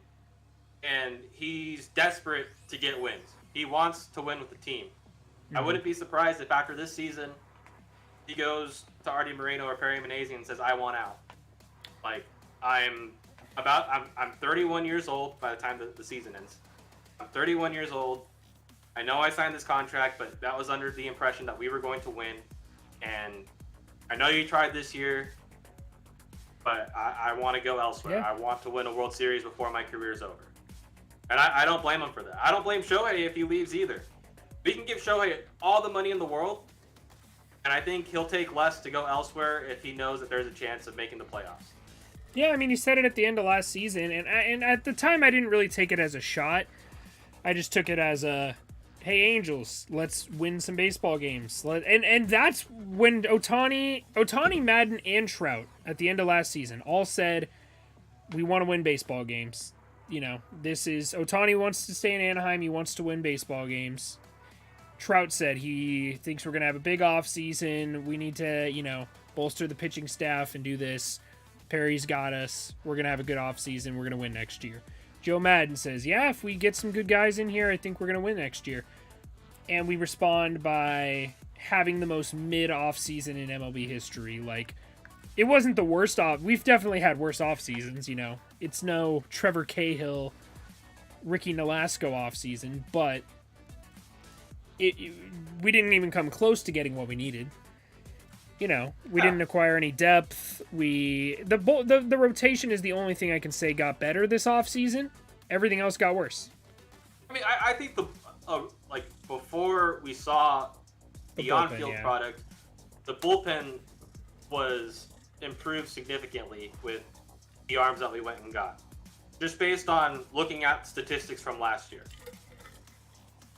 and he's desperate to get wins. He wants to win with the team. Mm-hmm. I wouldn't be surprised if after this season he goes to Artie Moreno or Perry Minasian and says, I want out. Like, I'm I'm 31 years old by the time the season ends. I'm 31 years old. I know I signed this contract, but that was under the impression that we were going to win. And I know you tried this year, but I want to go elsewhere.
Yeah.
I want to win a World Series before my career is over. And I don't blame him for that. I don't blame Shohei if he leaves either. We can give Shohei all the money in the world, and I think he'll take less to go elsewhere if he knows that there's a chance of making the playoffs.
Yeah, I mean, he said it at the end of last season, and at the time I didn't really take it as a shot. I just took it as a, hey, Angels, let's win some baseball games. And that's when Ohtani, Madden, and Trout at the end of last season all said, we want to win baseball games. You know, this is, Ohtani wants to stay in Anaheim. He wants to win baseball games. Trout said he thinks we're going to have a big offseason. We need to, you know, bolster the pitching staff and do this. Perry's got us. We're going to have a good offseason. We're going to win next year. Joe Madden says, yeah, if we get some good guys in here, I think we're going to win next year. And we respond by having the most mid-offseason in MLB history. Like, it wasn't the worst off. We've definitely had worse off-seasons, you know. It's no Trevor Cahill, Ricky Nolasco off-season, but we didn't even come close to getting what we needed. You know, we didn't acquire any depth. The rotation is the only thing I can say got better this offseason. Everything else got worse.
I mean, I think before we saw the on-field product, the bullpen was improved significantly with the arms that we went and got, just based on looking at statistics from last year.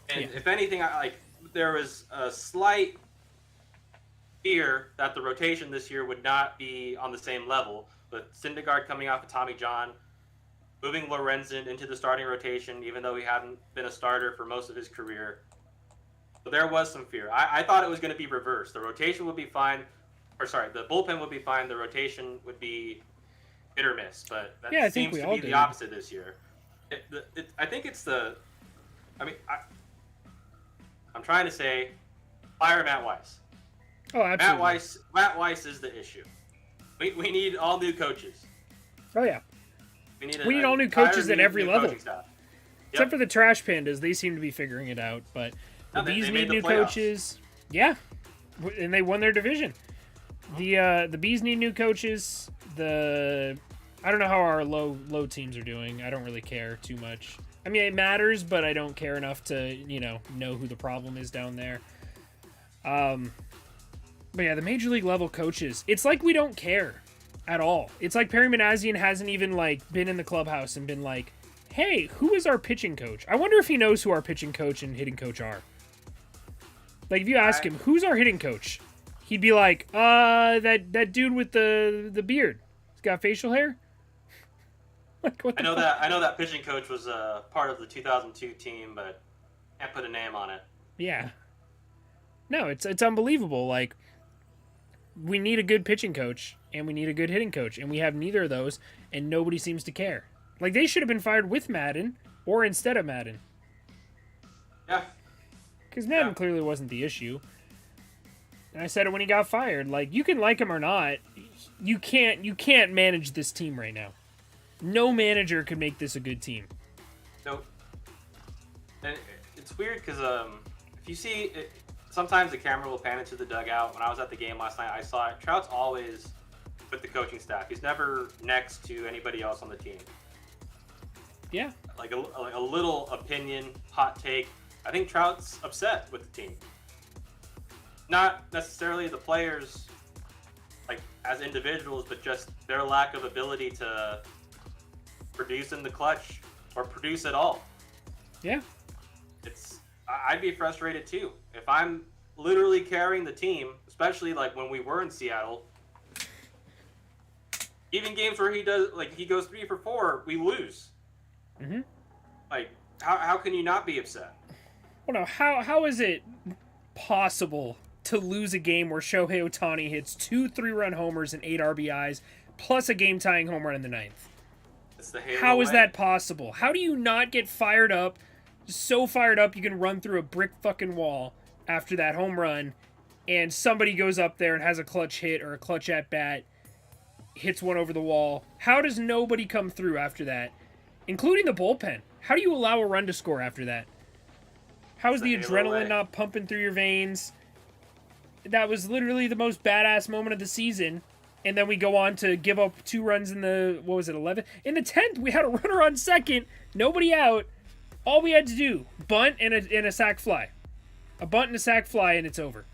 And if anything, there was a slight fear that the rotation this year would not be on the same level, with Syndergaard coming off of Tommy John, moving Lorenzen into the starting rotation, even though he hadn't been a starter for most of his career. So there was some fear. I thought it was going to be reversed. The rotation would be fine. The bullpen would be fine. The rotation would be hit or miss. But that seems to be the opposite this year. I think it's the... I mean, I'm trying to say, fire Matt Weiss.
Oh, absolutely.
Matt Weiss is the issue. We need all new coaches.
Oh, yeah. We need all new coaches at every level. Except for the Trash Pandas. They seem to be figuring it out. But the Bees need new coaches. Yeah. And they won their division. The Bees need new coaches. I don't know how our low teams are doing. I don't really care too much. I mean, it matters, but I don't care enough to, know who the problem is down there. But yeah, the major league level coaches, it's like we don't care at all. It's like Perry Manassian hasn't even been in the clubhouse and been like, hey, who is our pitching coach? I wonder if he knows who our pitching coach and hitting coach are. Like, if you ask him, who's our hitting coach? He'd be like, that dude with the beard. He's got facial hair.
I know that pitching coach was part of the 2002 team, but can't put a name on it. Yeah.
No, it's unbelievable. Like, we need a good pitching coach and we need a good hitting coach, and we have neither of those, and nobody seems to care. Like, they should have been fired with Madden or instead of Madden.
Yeah.
Because Madden clearly wasn't the issue. And I said it when he got fired. Like, you can like him or not, you can't manage this team right now. No manager could make this a good team.
No. And it's weird because if you see, sometimes the camera will pan into the dugout. When I was at the game last night, I saw it. Trout's always with the coaching staff. He's never next to anybody else on the team.
Yeah.
Like a little opinion, hot take. I think Trout's upset with the team. Not necessarily the players, as individuals, but just their lack of ability to produce in the clutch or produce at all.
Yeah.
I'd be frustrated too. If I'm literally carrying the team, especially when we were in Seattle, even games where he goes 3 for 4, we lose.
Mm-hmm.
How can you not be upset?
Well, no, how is it possible to lose a game where Shohei Ohtani hits 2 3-run homers and 8 RBIs, plus a game-tying home run in the 9th?
It's the Halo
How is
way.
that possible? How do you not get fired up, so fired up you can run through a brick fucking wall after that home run, and somebody goes up there and has a clutch hit or a clutch at-bat, hits one over the wall. How does nobody come through after that, including the bullpen? How do you allow a run to score after that? How is the adrenaline not pumping through your veins? That was literally the most badass moment of the season. And then we go on to give up 2 runs in the, 11th? In the 10th, we had a runner on second, nobody out. All we had to do, bunt and a sac fly. A bunt and a sac fly, and it's over.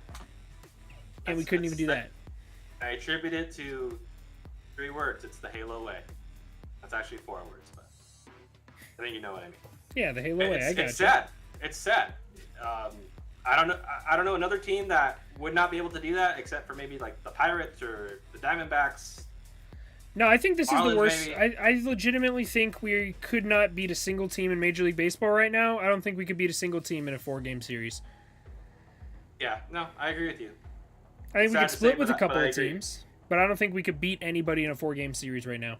And we couldn't even do that.
I attribute it to 3 words. It's the Halo way. That's actually 4 words, but I think you know what I mean.
Yeah, the Halo way. I got
It's sad. It's sad. I don't know another team that would not be able to do that except for maybe like the Pirates or the Diamondbacks.
No, I think this is the worst.
Maybe.
I legitimately think we could not beat a single team in Major League Baseball right now. I don't think we could beat a single team in a 4-game series.
Yeah, no, I agree with you.
I think we could split with a couple of teams, but I don't think we could beat anybody in a 4-game series right now.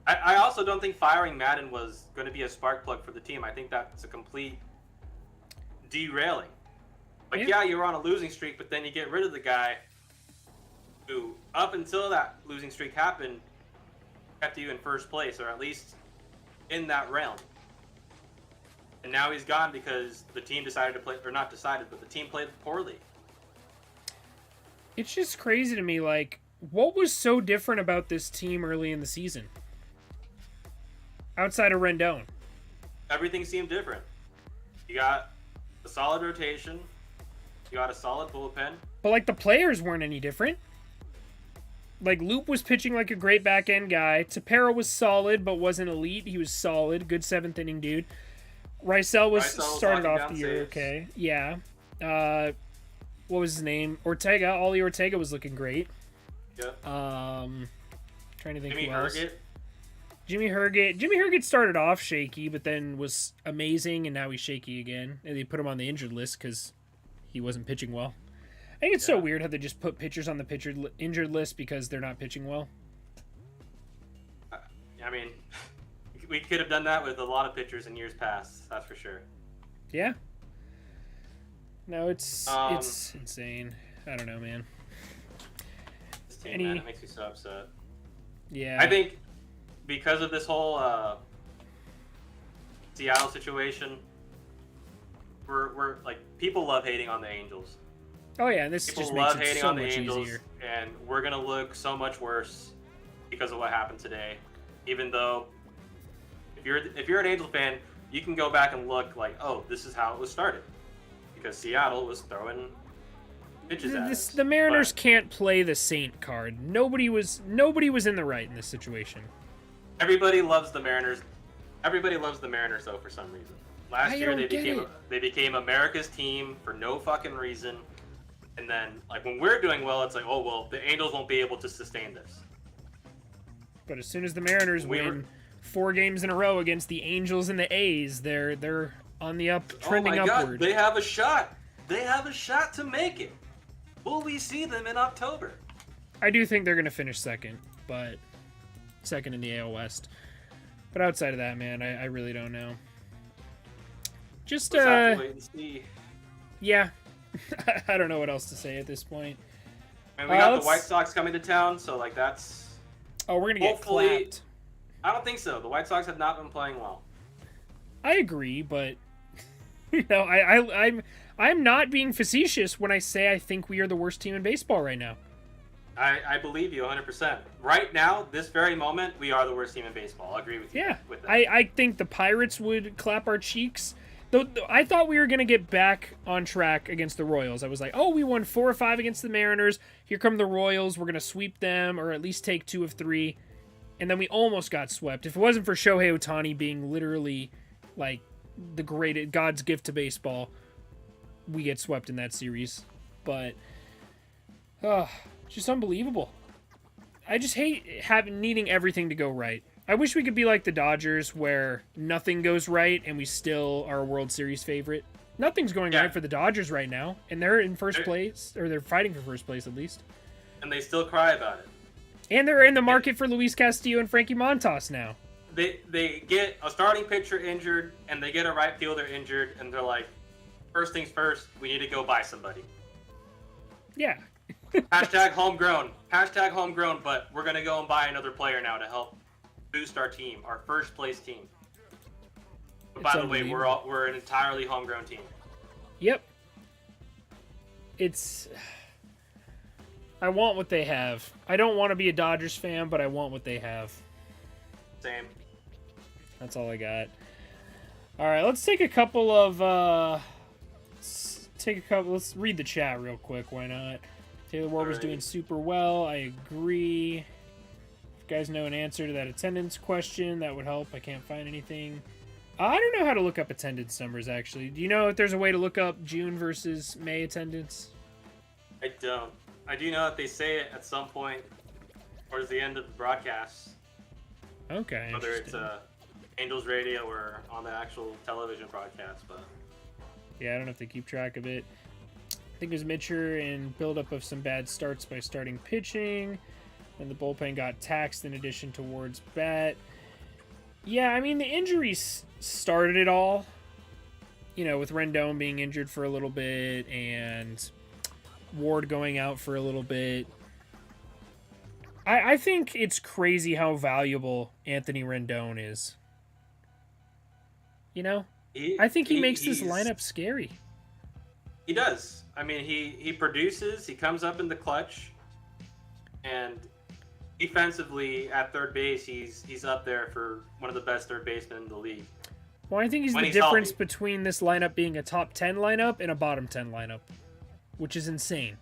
I also don't think firing Madden was going to be a spark plug for the team. I think that's a complete derailing. Like, yeah, you're on a losing streak, but then you get rid of the guy who, up until that losing streak happened, kept you in first place, or at least in that realm. And now he's gone because the team decided to play, or not decided, but the team played poorly.
It's just crazy to me, like, what was so different about this team early in the season? Outside of Rendon.
Everything seemed different. You got a solid rotation. You got a solid bullpen.
But, like, the players weren't any different. Like, Loop was pitching like a great back-end guy. Tapera was solid, but wasn't elite. He was solid. Good 7th-inning dude. Rysel started off the year okay. Yeah. What was his name? Ortega. Ollie Ortega was looking great.
Yep.
Trying to think
Jimmy
who else.
Herget.
Jimmy Herget started off shaky, but then was amazing, and now he's shaky again. And they put him on the injured list because he wasn't pitching well. I think it's so weird how they just put pitchers on the injured list because they're not pitching well.
I mean, we could have done that with a lot of pitchers in years past. That's for sure.
Yeah. No, it's insane. I don't know, man.
This team, man, it makes me so upset.
Yeah.
I think because of this whole Seattle situation, we're like, people love hating on the Angels.
Oh yeah, and this
people
just
love
makes it
hating
so
on the
much
Angels,
easier.
and we're gonna look so much worse because of what happened today. Even though, if you're an Angel fan, you can go back and look like, oh, this is how it was started, because Seattle was throwing pitches at us.
The Mariners can't play the Saint card. Nobody was in the right in this situation.
Everybody loves the Mariners. Everybody loves the Mariners though for some reason. Last year they became America's team for no fucking reason. And then, like, when we're doing well, it's like, oh, well, the Angels won't be able to sustain this.
But as soon as the Mariners win 4 games in a row against the Angels and the A's, they're on the trending upward.
Oh my God, they have a shot. They have a shot to make it. Will we see them in October?
I do think they're going to finish second in the AL West. But outside of that, man, I really don't know. Just,
We'll have to wait and see.
Yeah. I don't know what else to say at this point.
And we got the White Sox coming to town, so like that's.
Oh, we're gonna get clapped.
I don't think so. The White Sox have not been playing well.
I agree, but I'm not being facetious when I say I think we are the worst team in baseball right now.
I believe you 100%. Right now, this very moment, we are the worst team in baseball. I'll agree with you.
Yeah,
with that.
I think the Pirates would clap our cheeks. Though I thought we were going to get back on track against the Royals. I was like, oh, we won 4 or 5 against the Mariners. Here come the Royals. We're going to sweep them or at least take 2 of 3. And then we almost got swept. If it wasn't for Shohei Ohtani being literally like the greatest, God's gift to baseball, we get swept in that series. But, just unbelievable. I just hate needing everything to go right. I wish we could be like the Dodgers where nothing goes right and we still are a World Series favorite. Nothing's going right for the Dodgers right now, and they're in first place, or they're fighting for first place at least.
And they still cry about it.
And they're in the market for Luis Castillo and Frankie Montas now.
They get a starting pitcher injured, and they get a right fielder injured, and they're like, first things first, we need to go buy somebody.
Yeah.
Hashtag homegrown. Hashtag homegrown, but we're going to go and buy another player now to help boost our team, our first place team. But by the way, we're an entirely homegrown team.
Yep. I want what they have. I don't want to be a Dodgers fan, but I want what they have.
Same.
That's all I got. All right, let's take a couple of let's read the chat real quick. Why not? Taylor Ward was doing super well. I agree. If you guys know an answer to that attendance question, that would help. I can't find anything. I don't know how to look up attendance numbers, actually. Do you know if there's a way to look up June versus May attendance?
I don't. I do know that they say it at some point towards the end of the broadcast.
Okay.
Whether it's Angels Radio or on the actual television broadcast, but
yeah, I don't know if they keep track of it. I think it was Mitchell in buildup of some bad starts by starting pitching, and the bullpen got taxed in addition to Ward's bat. Yeah, I mean, the injuries started it all. You know, with Rendon being injured for a little bit and Ward going out for a little bit. I think it's crazy how valuable Anthony Rendon is. You know? I think he makes this lineup scary.
He does. I mean, he produces, he comes up in the clutch, and defensively at third base, he's up there for one of the best third basemen in the league.
Well, I think he's the difference between this lineup being a top 10 lineup and a bottom 10 lineup, which is insane.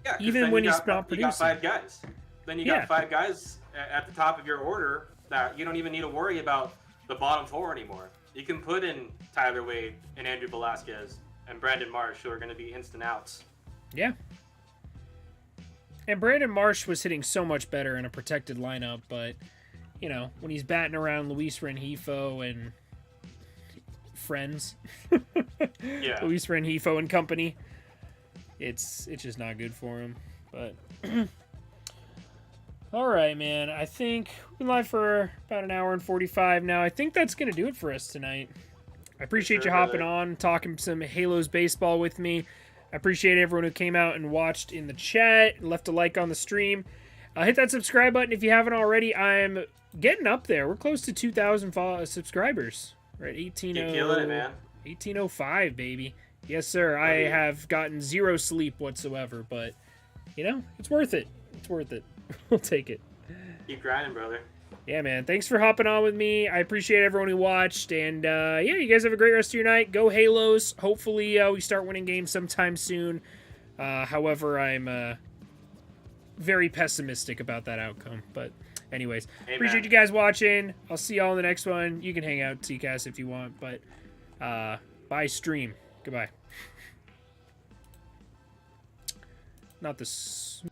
Yeah,
even when he's not producing.
You got 5 guys. Then you got 5 guys at the top of your order that you don't even need to worry about the bottom 4 anymore. You can put in Tyler Wade and Andrew Velasquez and Brandon Marsh, who are going to be instant outs.
Yeah. And Brandon Marsh was hitting so much better in a protected lineup, but, you know, when he's batting around Luis Rengifo and friends, Luis Rengifo and company, it's just not good for him. But all right, man. I think we've been live for about an hour and 45 now. I think that's going to do it for us tonight. I appreciate you hopping on, talking some Halos baseball with me. I appreciate everyone who came out and watched in the chat and left a like on the stream. Hit that subscribe button if you haven't already. I'm getting up there. We're close to 2,000 subscribers. We're at 1805, baby. Yes, sir. I have gotten 0 sleep whatsoever, but, you know, it's worth it. It's worth it. We'll take it.
Keep grinding, brother.
Yeah, man. Thanks for hopping on with me. I appreciate everyone who watched. And, yeah, you guys have a great rest of your night. Go Halos. Hopefully we start winning games sometime soon. However, I'm very pessimistic about that outcome. But anyways, appreciate you guys watching. I'll see y'all in the next one. You can hang out, TCast, if you want. But bye, stream. Goodbye. Not this...